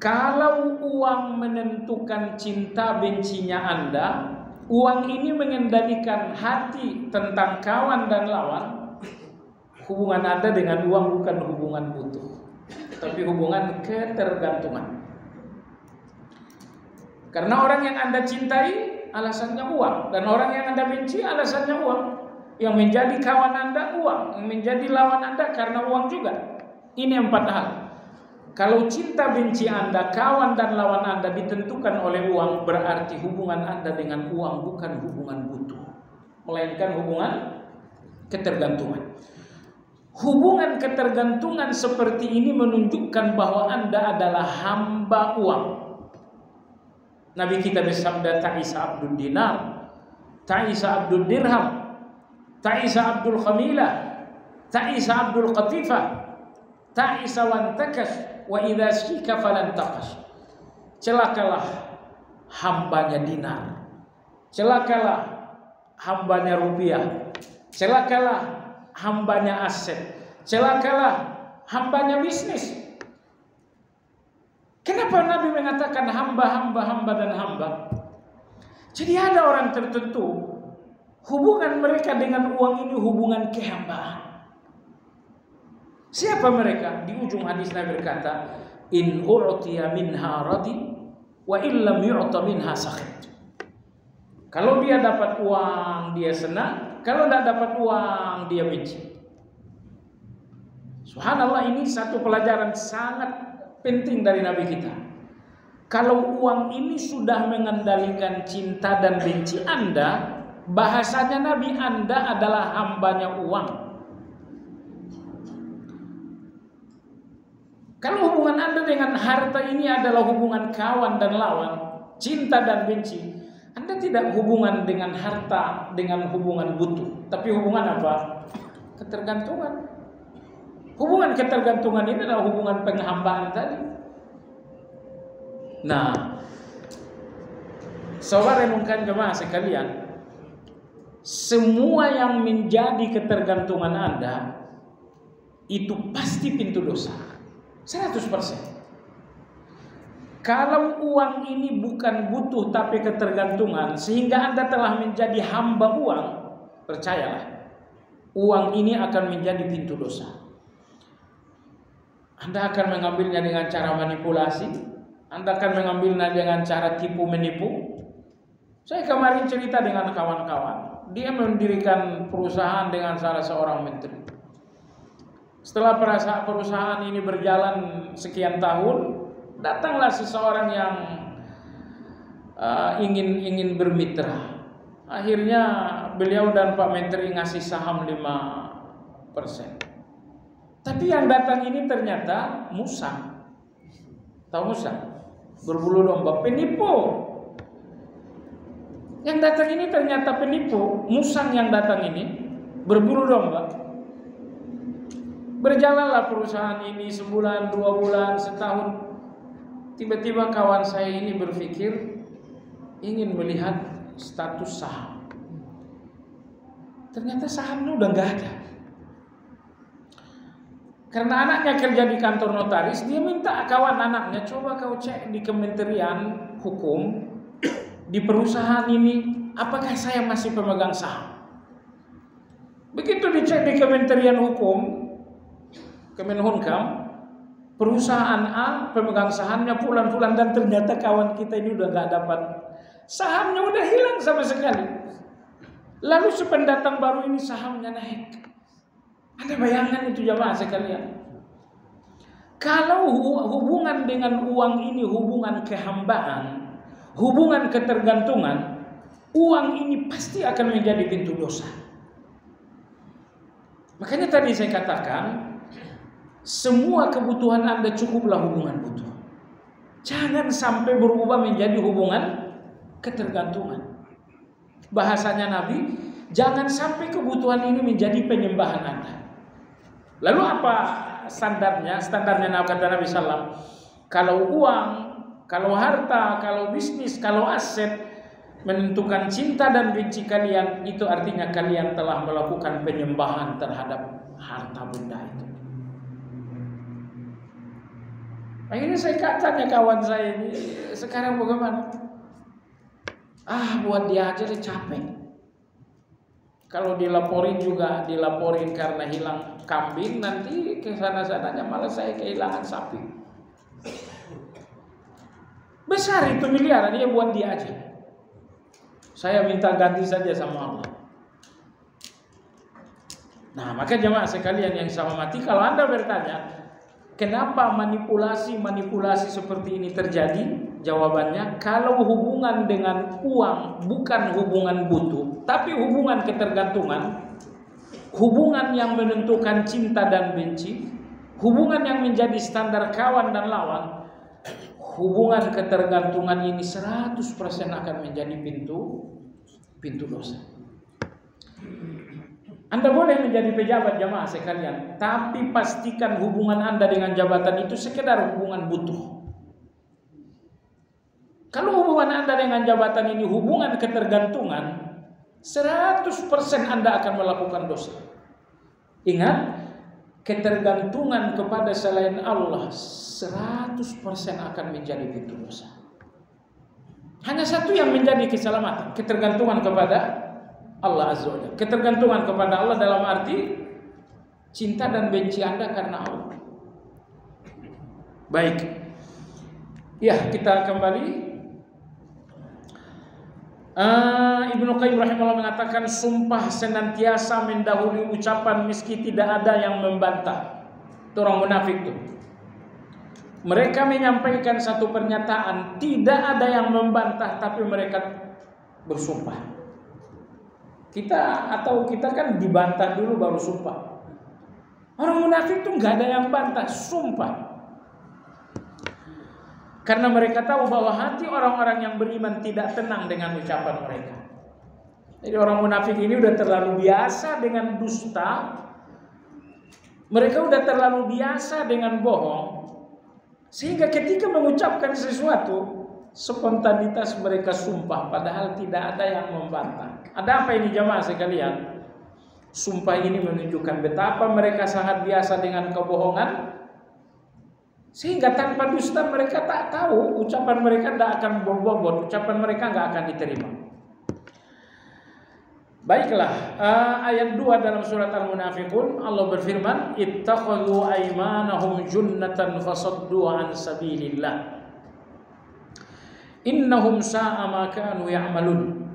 Kalau uang menentukan cinta bencinya Anda, uang ini mengendalikan hati tentang kawan dan lawan, hubungan Anda dengan uang bukan hubungan butuh, tapi hubungan ketergantungan. Karena orang yang Anda cintai alasannya uang, dan orang yang Anda benci alasannya uang. Yang menjadi kawan Anda uang, yang menjadi lawan Anda karena uang juga. Ini 4 hal. Kalau cinta benci Anda, kawan dan lawan Anda ditentukan oleh uang, berarti hubungan Anda dengan uang bukan hubungan butuh, melainkan hubungan ketergantungan. Hubungan ketergantungan seperti ini menunjukkan bahwa Anda adalah hamba uang. Nabi kita bersabda, ta'isa abdul dinar, ta'isa abdul dirham, ta'isa abdul khamilah, ta'isa abdul qatifah, ta'isa wantakas, wa idza syika falan taqas. Celakalah hambanya dinar, celakalah hambanya rupiah, celakalah hambanya aset, celakalah hambanya bisnis. Kenapa Nabi mengatakan hamba, dan hamba? Jadi ada orang tertentu hubungan mereka dengan uang ini hubungan kehambaan. Siapa mereka? Di ujung hadis Nabi berkata, in u'tiya minha radi wa illam yu'ta minha sakhit. Kalau dia dapat uang dia senang, kalau tidak dapat uang dia benci. Subhanallah, ini satu pelajaran sangat penting dari Nabi kita. Kalau uang ini sudah mengendalikan cinta dan benci Anda, Bahasanya Nabi, Anda adalah hambanya uang. Kalau hubungan Anda dengan harta ini adalah hubungan kawan dan lawan, cinta dan benci, Anda tidak hubungan dengan harta dengan hubungan butuh, tapi hubungan apa? Ketergantungan. Hubungan ketergantungan ini adalah hubungan penghambaan tadi. Nah, saudara renungkan jemaah sekalian, semua yang menjadi ketergantungan Anda itu pasti pintu dosa, 100%. Kalau uang ini bukan butuh tapi ketergantungan, sehingga Anda telah menjadi hamba uang, percayalah, uang ini akan menjadi pintu dosa. Anda akan mengambilnya dengan cara manipulasi, Anda akan mengambilnya dengan cara tipu menipu. Saya kemarin cerita dengan kawan-kawan, dia mendirikan perusahaan dengan salah seorang menteri. Setelah perusahaan ini berjalan sekian tahun, datanglah seseorang yang ingin bermitra. Akhirnya beliau dan Pak Menteri ngasih saham 5%. Tapi yang datang ini ternyata musang. Tahu musang? Berbulu domba, penipu. Yang datang ini ternyata penipu, musang yang datang ini berbulu domba. Berjalanlah perusahaan ini sebulan, 2 bulan, setahun. Tiba-tiba kawan saya ini berpikir ingin melihat status saham. Ternyata sahamnya udah nggak ada. Karena anaknya kerja di kantor notaris, dia minta kawan anaknya, coba kau cek di Kementerian Hukum, di perusahaan ini, apakah saya masih pemegang saham? Begitu dicek di Kementerian Hukum, Kemenhumkam, perusahaan A pemegang sahamnya bulan-bulan, dan ternyata kawan kita ini udah nggak dapat sahamnya, udah hilang sama sekali. Lalu sependatang baru ini sahamnya naik. Anda bayangkan itu jamaah sekalian. Kalau hubungan dengan uang ini hubungan kehambaan, hubungan ketergantungan, uang ini pasti akan menjadi pintu dosa. Makanya tadi saya katakan, semua kebutuhan Anda cukuplah hubungan butuh. Jangan sampai berubah menjadi hubungan ketergantungan. Bahasanya Nabi, jangan sampai kebutuhan ini menjadi penyembahan Anda. Lalu apa standarnya? Standarnya kata Nabi SAW, kalau uang, kalau harta, kalau bisnis, kalau aset menentukan cinta dan benci kalian, itu artinya kalian telah melakukan penyembahan terhadap harta benda itu. Akhirnya saya katanya kawan saya ini, sekarang bagaimana? Buat dia aja deh, capek. Kalau dilaporin juga dilaporin karena hilang kambing, nanti ke sana-sananya malah saya kehilangan sapi. Besar itu miliaran, dia buat dia aja. Saya minta ganti saja sama Allah. Nah, maka jemaah sekalian yang saya hormati, kalau Anda bertanya, kenapa manipulasi seperti ini terjadi? Jawabannya, kalau hubungan dengan uang bukan hubungan butuh, tapi hubungan ketergantungan, hubungan yang menentukan cinta dan benci, hubungan yang menjadi standar kawan dan lawan, hubungan ketergantungan ini 100% akan menjadi pintu dosa. Anda boleh menjadi pejabat jamaah sekalian, tapi pastikan hubungan Anda dengan jabatan itu sekedar hubungan butuh. Kalau hubungan Anda dengan jabatan ini hubungan ketergantungan, 100% Anda akan melakukan dosa. Ingat, ketergantungan kepada selain Allah 100% akan menjadi pintu dosa. Hanya satu yang menjadi keselamatan, ketergantungan kepada Allah Azza wa Jalla. Ketergantungan kepada Allah dalam arti cinta dan benci Anda karena Allah. Baik. Ya, kita kembali. Ibnu Qayyim rahimahullah mengatakan, sumpah senantiasa mendahului ucapan meski tidak ada yang membantah. Itu orang munafik tuh. Mereka menyampaikan satu pernyataan, tidak ada yang membantah, tapi mereka bersumpah. Kita kan dibantah dulu baru sumpah. Orang munafik tuh nggak ada yang bantah, sumpah. Karena mereka tahu bahwa hati orang-orang yang beriman tidak tenang dengan ucapan mereka. Jadi orang munafik ini udah terlalu biasa dengan dusta. Mereka udah terlalu biasa dengan bohong. Sehingga ketika mengucapkan sesuatu, spontanitas mereka sumpah. Padahal tidak ada yang membantah. Ada apa ini jamaah sekalian? Sumpah ini menunjukkan betapa mereka sangat biasa dengan kebohongan. Sehingga tanpa dusta mereka tak tahu, ucapan mereka tidak akan berbobot, ucapan mereka nggak akan diterima. Baiklah, ayat 2 dalam surat Al-Munafiqun, Allah berfirman, ittakhadhu aymanahum junnatan fasaddu an sabilillah. Innahum sa'a ma kanu ya'malun.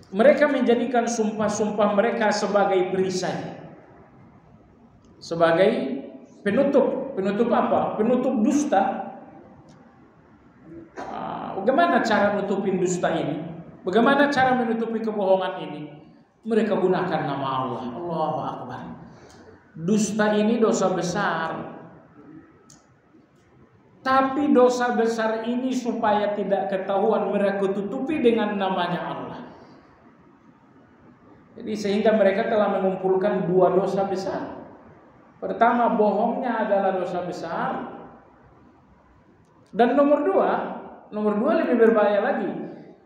Mereka menjadikan sumpah-sumpah mereka sebagai perisai, sebagai penutup. Penutup apa? Penutup dusta. Bagaimana cara menutupin dusta ini? Bagaimana cara menutupi kebohongan ini? Mereka gunakan nama Allah. Allahu Akbar. Dusta ini dosa besar. Tapi dosa besar ini supaya tidak ketahuan, mereka tutupi dengan namanya Allah. Jadi sehingga mereka telah mengumpulkan dua dosa besar. Pertama, bohongnya adalah dosa besar. Dan nomor dua lebih berbahaya lagi.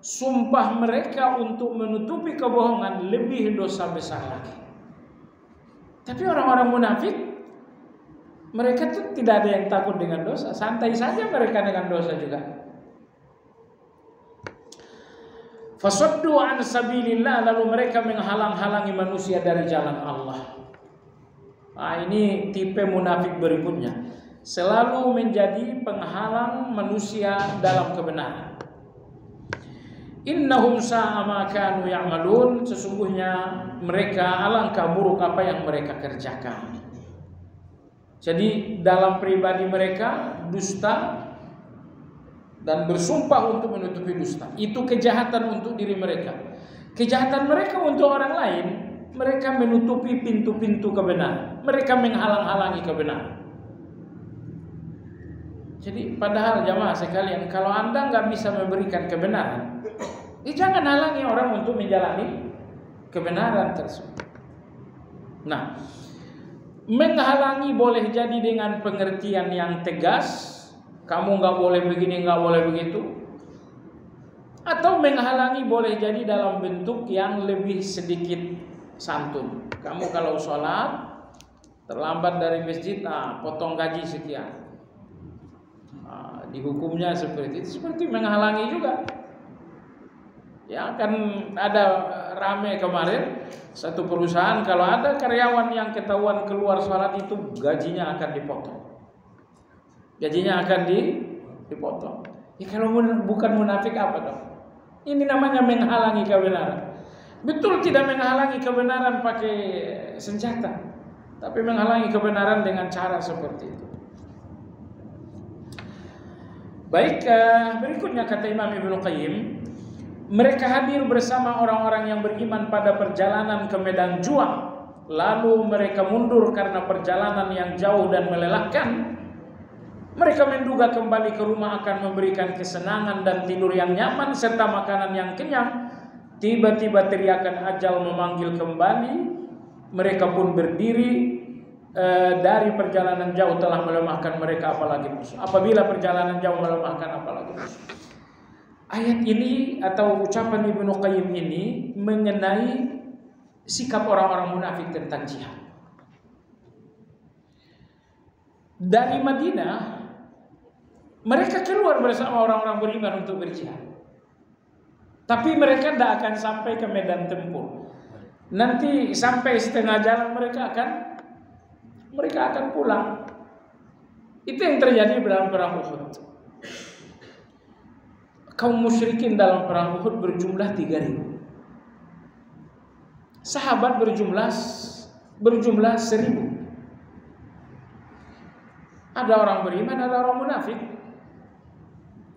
Sumpah mereka untuk menutupi kebohongan lebih dosa besar lagi. Tapi orang-orang munafik, mereka tuh tidak ada yang takut dengan dosa. Santai saja mereka dengan dosa juga. Fasaddu an sabilillah, lalu mereka menghalang-halangi manusia dari jalan Allah. Nah, ini tipe munafik berikutnya. Selalu menjadi penghalang manusia dalam kebenaran. Innahum sa'a ma kanu ya'malun, sesungguhnya mereka alangkah buruk apa yang mereka kerjakan. Jadi dalam pribadi mereka dusta dan bersumpah untuk menutupi dusta. Itu kejahatan untuk diri mereka. Kejahatan mereka untuk orang lain, mereka menutupi pintu-pintu kebenaran. Mereka menghalang-halangi kebenaran. Jadi padahal jamaah sekalian, kalau Anda nggak bisa memberikan kebenaran, jangan halangi orang untuk menjalani kebenaran tersebut. Nah, menghalangi boleh jadi dengan pengertian yang tegas, kamu nggak boleh begini, nggak boleh begitu. Atau menghalangi boleh jadi dalam bentuk yang lebih sedikit santun. Kamu kalau sholat terlambat dari masjid, potong gaji sekian. Dihukumnya seperti itu, seperti menghalangi juga. Ya kan ada rame kemarin satu perusahaan, kalau ada karyawan yang ketahuan keluar sholat itu gajinya akan dipotong. Gajinya akan dipotong. Ya kalau bukan munafik apa dong? Ini namanya menghalangi kebenaran. Betul tidak menghalangi kebenaran pakai senjata, tapi menghalangi kebenaran dengan cara seperti itu. Baik, berikutnya kata Imam Ibnu Qayyim, mereka hadir bersama orang-orang yang beriman pada perjalanan ke medan juang, lalu mereka mundur karena perjalanan yang jauh dan melelahkan. Mereka menduga kembali ke rumah akan memberikan kesenangan dan tidur yang nyaman serta makanan yang kenyang. Tiba-tiba teriakan ajal memanggil kembali. Mereka pun berdiri. Dari perjalanan jauh telah melemahkan mereka, apalagi musuh. Apabila perjalanan jauh melemahkan, apalagi musuh. Ayat ini atau ucapan Ibnu Qayyim ini mengenai sikap orang-orang munafik tentang jihad. Dari Madinah mereka keluar bersama orang-orang beriman untuk berjihad. Tapi mereka tidak akan sampai ke medan tempur. Nanti sampai setengah jalan mereka akan pulang. Itu yang terjadi dalam perang Uhud. Kaum musyrikin dalam perang Uhud berjumlah 3.000. Sahabat berjumlah 1.000. Ada orang beriman, ada orang munafik.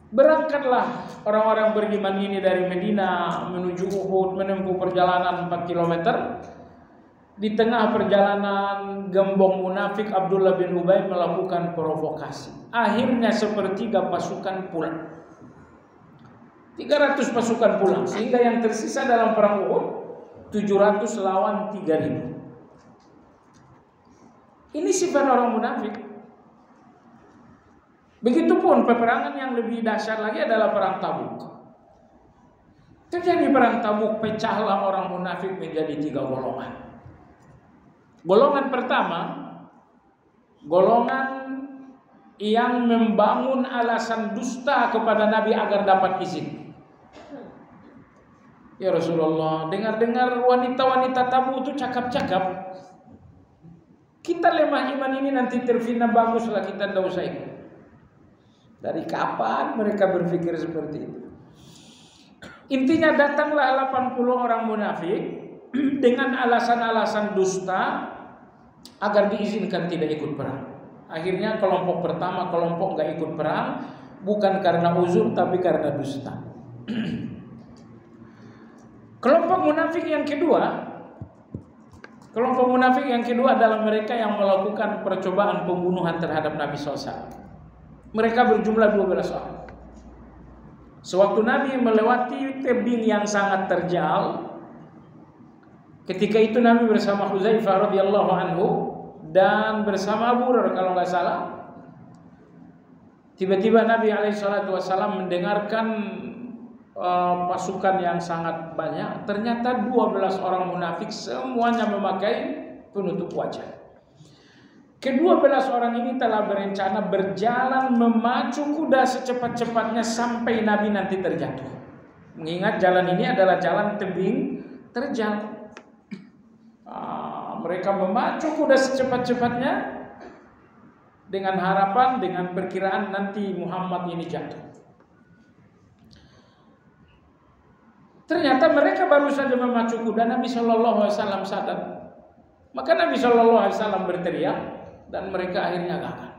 Berangkatlah orang-orang beriman ini dari Medina menuju Uhud, menempuh perjalanan 4 km. Di tengah perjalanan, gembong munafik Abdullah bin Ubay melakukan provokasi. Akhirnya sepertiga pasukan pulang. 300 pasukan pulang, sehingga yang tersisa dalam perang Uhud 700 lawan 3000. Ini sifat orang munafik. Begitupun peperangan yang lebih dahsyat lagi adalah perang Tabuk. Terjadi perang Tabuk, pecahlah orang munafik menjadi 3 golongan. Golongan pertama, golongan yang membangun alasan dusta kepada Nabi agar dapat izin. Ya Rasulullah, dengar-dengar wanita-wanita Tabuk itu cakap-cakap. Kita lemah iman ini nanti terfitnah, baguslah kita tidak usah ikut. Dari kapan mereka berpikir seperti itu? Intinya datanglah 80 orang munafik dengan alasan-alasan dusta agar diizinkan tidak ikut perang. Akhirnya kelompok pertama, kelompok gak ikut perang, bukan karena uzur tapi karena dusta. Kelompok munafik yang kedua adalah mereka yang melakukan percobaan pembunuhan terhadap Nabi SAW. Mereka berjumlah 12 orang. Sewaktu Nabi melewati tebing yang sangat terjal, ketika itu Nabi bersama Hudzaifah radhiyallahu anhu dan bersama Abu Hurairah kalau nggak salah. Tiba-tiba Nabi alaihissalam mendengarkan pasukan yang sangat banyak. Ternyata 12 orang munafik semuanya memakai penutup wajah. Ke-12 orang ini telah berencana berjalan memacu kuda secepat-cepatnya sampai Nabi nanti terjatuh. Mengingat jalan ini adalah jalan tebing terjal. Mereka memacu kuda secepat-cepatnya dengan harapan, dengan perkiraan nanti Muhammad ini jatuh. Ternyata mereka baru saja memacu kuda, Nabi SAW sadar. Maka Nabi SAW berteriak dan mereka akhirnya gagal.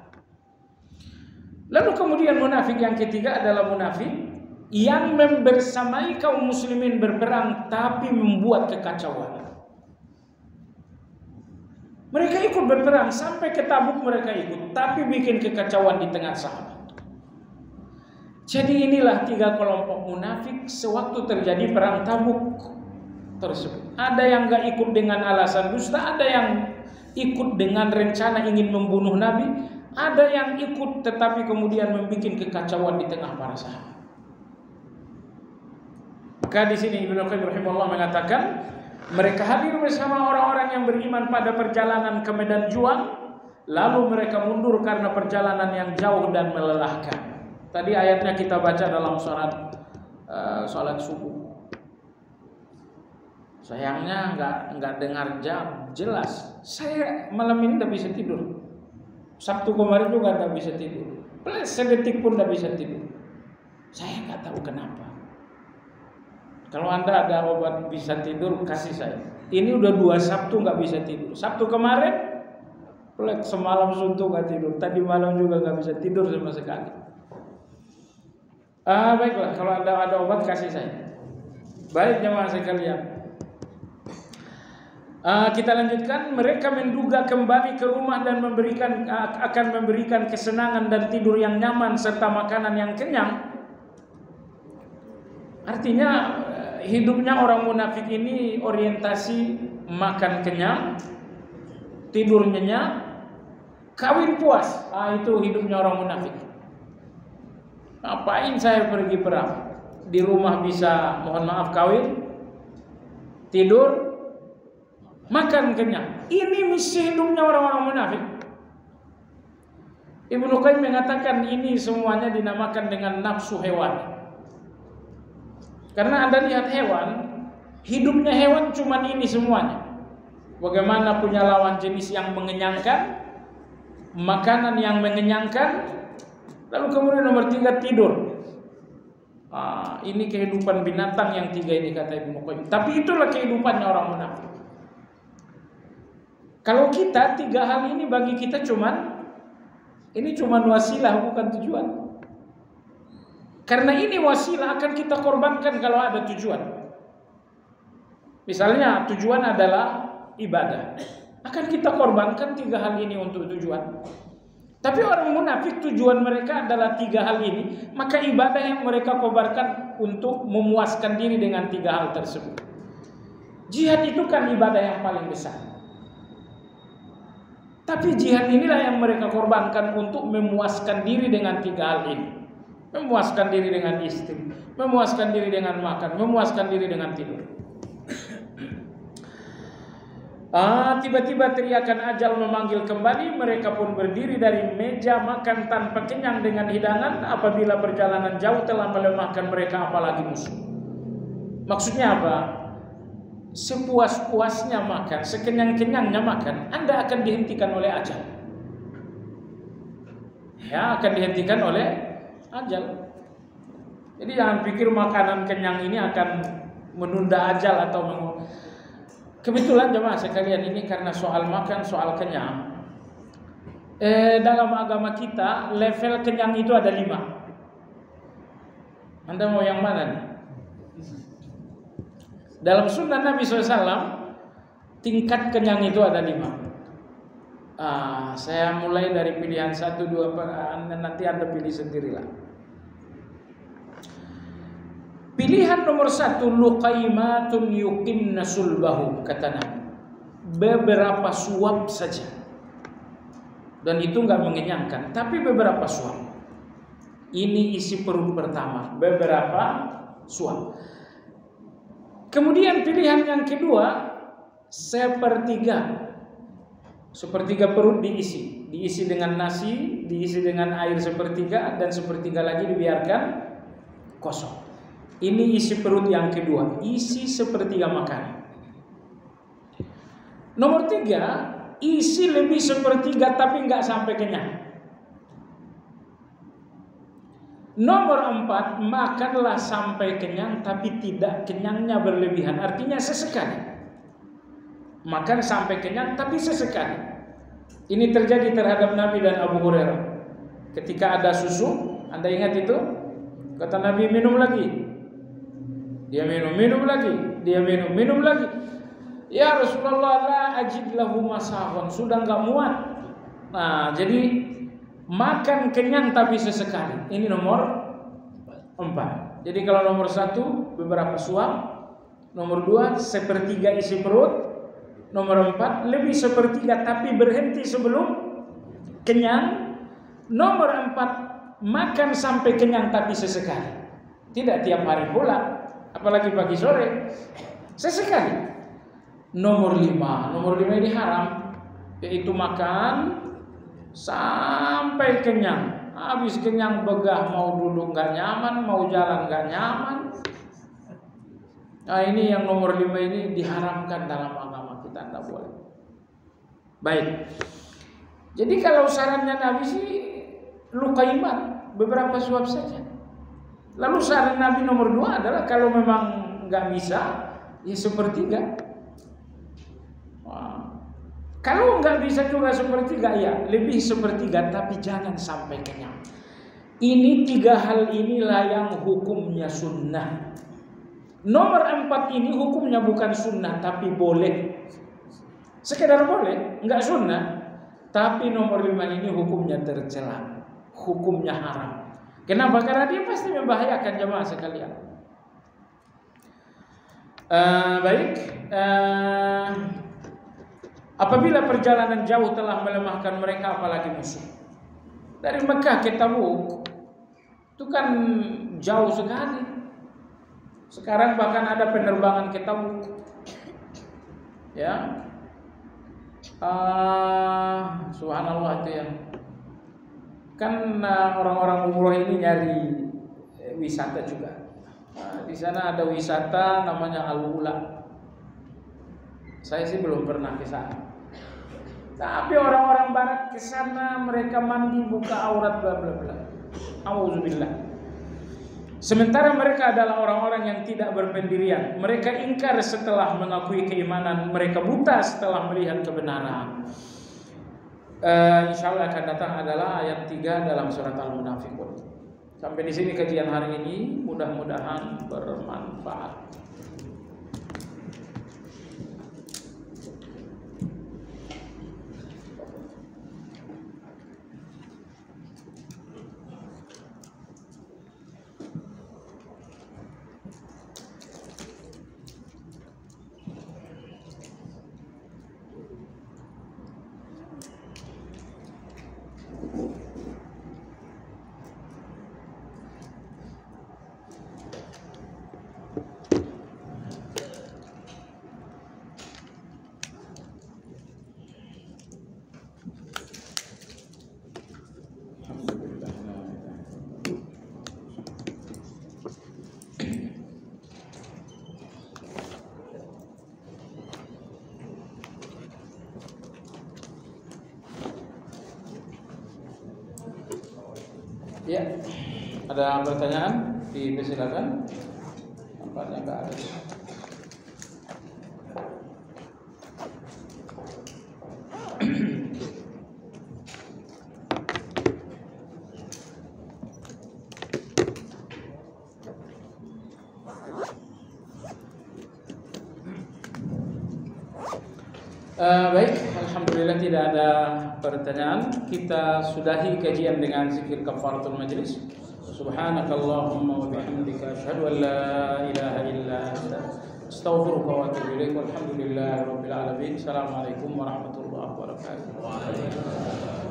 Lalu kemudian munafik yang ketiga adalah munafik yang membersamai kaum muslimin berperang tapi membuat kekacauan. Mereka ikut berperang sampai ke Tabuk, mereka ikut tapi bikin kekacauan di tengah sahabat. Jadi inilah 3 kelompok munafik sewaktu terjadi perang Tabuk tersebut. Ada yang gak ikut dengan alasan dusta, ada yang ikut dengan rencana ingin membunuh Nabi, ada yang ikut tetapi kemudian membuat kekacauan di tengah para sahabat. Maka di sini Ibnu Qayyim rahimahullah mengatakan, mereka hadir bersama orang-orang yang beriman pada perjalanan ke medan juang, lalu mereka mundur karena perjalanan yang jauh dan melelahkan. Tadi ayatnya kita baca dalam salat subuh. Sayangnya nggak dengar jelas. Saya malam ini tidak bisa tidur. Sabtu kemarin juga tidak bisa tidur. Sedetik pun tidak bisa tidur. Saya nggak tahu kenapa. Kalau Anda ada obat bisa tidur, kasih saya. Ini udah 2 Sabtu nggak bisa tidur. Sabtu kemarin, semalam suntuk nggak tidur. Tadi malam juga nggak bisa tidur sama sekali. Baiklah, kalau Anda ada obat kasih saya. Baik jemaah sekalian. Kita lanjutkan. Mereka menduga kembali ke rumah dan akan memberikan kesenangan dan tidur yang nyaman serta makanan yang kenyang. Artinya hidupnya orang munafik ini orientasi makan kenyang, tidur nyenyak, kawin puas. Itu hidupnya orang munafik. Ngapain saya pergi perang? Di rumah bisa, mohon maaf, kawin, tidur, makan kenyang. Ini misi hidupnya orang-orang munafik. Ibnu Qayyim mengatakan ini semuanya dinamakan dengan nafsu hewan. Karena Anda lihat hewan, hidupnya hewan cuma ini semuanya. Bagaimana punya lawan jenis yang mengenyangkan, makanan yang mengenyangkan, lalu kemudian nomor 3 tidur. Ini kehidupan binatang yang 3 ini kata Ibnu Qayyim. Tapi itulah kehidupannya orang munafik. Kalau kita 3 hal ini bagi kita cuman wasilah bukan tujuan. Karena ini wasilah akan kita korbankan kalau ada tujuan. Misalnya tujuan adalah ibadah, akan kita korbankan 3 hal ini untuk tujuan. Tapi orang munafik tujuan mereka adalah 3 hal ini, maka ibadah yang mereka kobarkan untuk memuaskan diri dengan 3 hal tersebut. Jihad itu kan ibadah yang paling besar. Tapi jihad inilah yang mereka korbankan untuk memuaskan diri dengan 3 hal ini. Memuaskan diri dengan istri, memuaskan diri dengan makan, memuaskan diri dengan tidur. Tiba-tiba teriakan ajal memanggil kembali, mereka pun berdiri dari meja makan tanpa kenyang dengan hidangan. Apabila perjalanan jauh telah melemahkan mereka, apalagi musuh. Maksudnya apa? Sepuas-puasnya makan, sekenyang-kenyangnya makan, Anda akan dihentikan oleh ajal. Ya, akan dihentikan oleh ajal. Jadi jangan pikir makanan kenyang ini akan menunda ajal atau kebetulan jemaah sekalian, ini karena soal makan, soal kenyang. Dalam agama kita level kenyang itu ada 5. Anda mau yang mana nih? Dalam sunnah Nabi SAW tingkat kenyang itu ada 5. Saya mulai dari pilihan 1, 2, nanti Anda pilih sendirilah. Pilihan nomor 1, luqaimatun yuqimna sulbahu, kata Nabi. Beberapa suap saja. Dan itu enggak mengenyangkan, tapi beberapa suap. Ini isi perut pertama, beberapa suap. Kemudian pilihan yang kedua, sepertiga. Sepertiga perut diisi. Diisi dengan nasi, diisi dengan air sepertiga, dan sepertiga lagi dibiarkan kosong. Ini isi perut yang kedua, isi sepertiga makanan. Nomor 3, isi lebih sepertiga tapi nggak sampai kenyang. Nomor 4, makanlah sampai kenyang tapi tidak kenyangnya berlebihan, artinya sesekali. Makan sampai kenyang tapi sesekali. Ini terjadi terhadap Nabi dan Abu Hurairah. Ketika ada susu, Anda ingat itu? Kata Nabi, minum lagi. Dia minum lagi, dia minum lagi. Ya Rasulullah, la ajid lahu masahon, sudah enggak muat. Nah, jadi makan kenyang tapi sesekali. Ini nomor 4. Jadi kalau nomor 1 beberapa suap, nomor 2 sepertiga isi perut, nomor 4 lebih sepertiga tapi berhenti sebelum kenyang, nomor 4 makan sampai kenyang tapi sesekali. Tidak tiap hari pula, apalagi pagi sore, sesekali. Nomor 5 ini haram, yaitu makan sampai kenyang. Habis kenyang begah, mau duduk nggak nyaman, mau jalan nggak nyaman. Nah, ini yang nomor 5 ini diharamkan dalam agama kita, tidak boleh. Baik. Jadi kalau sarannya Nabi sih luqaimat, beberapa suap saja. Lalu saran Nabi nomor 2 adalah kalau memang nggak bisa, ya sepertiga. Kalau nggak bisa juga sepertiga, ya lebih sepertiga, tapi jangan sampai kenyang. Ini 3 hal inilah yang hukumnya sunnah. Nomor 4 ini hukumnya bukan sunnah, tapi boleh. Sekedar boleh, nggak sunnah. Tapi nomor 5 ini hukumnya tercela, hukumnya haram. Kenapa? Karena dia pasti membahayakan jemaah sekalian. Baik. Apabila perjalanan jauh telah melemahkan mereka, apalagi musuh. Dari Mekah ke Tabuk itu kan jauh sekali. Sekarang bahkan ada penerbangan ke Tabuk. Ya. Subhanallah itu ya. Kan orang-orang umroh ini nyari wisata juga. Di sana ada wisata namanya Al-Ula. Saya sih belum pernah ke sana. Tapi orang-orang barat ke sana, mereka mandi buka aurat bla bla bla. Auzubillah. Sementara mereka adalah orang-orang yang tidak berpendirian. Mereka ingkar setelah mengakui keimanan, mereka buta setelah melihat kebenaran. Insya Allah akan datang adalah ayat 3 dalam surat Al-Munafiqun. Sampai di sini kajian hari ini, mudah-mudahan bermanfaat. Ya, ada pertanyaan? Dipersilakan. Nampaknya nggak ada. Baik, alhamdulillah tidak ada pertanyaan. Kita sudahi kajian dengan zikir kafaratul majlis. Subhanakallahumma wa bihamdika asyhadu an la ilaha illa anta astaghfiruka wa atubu ilaik. Walhamdulillahirabbil alamin. Assalamualaikum warahmatullahi wabarakatuh.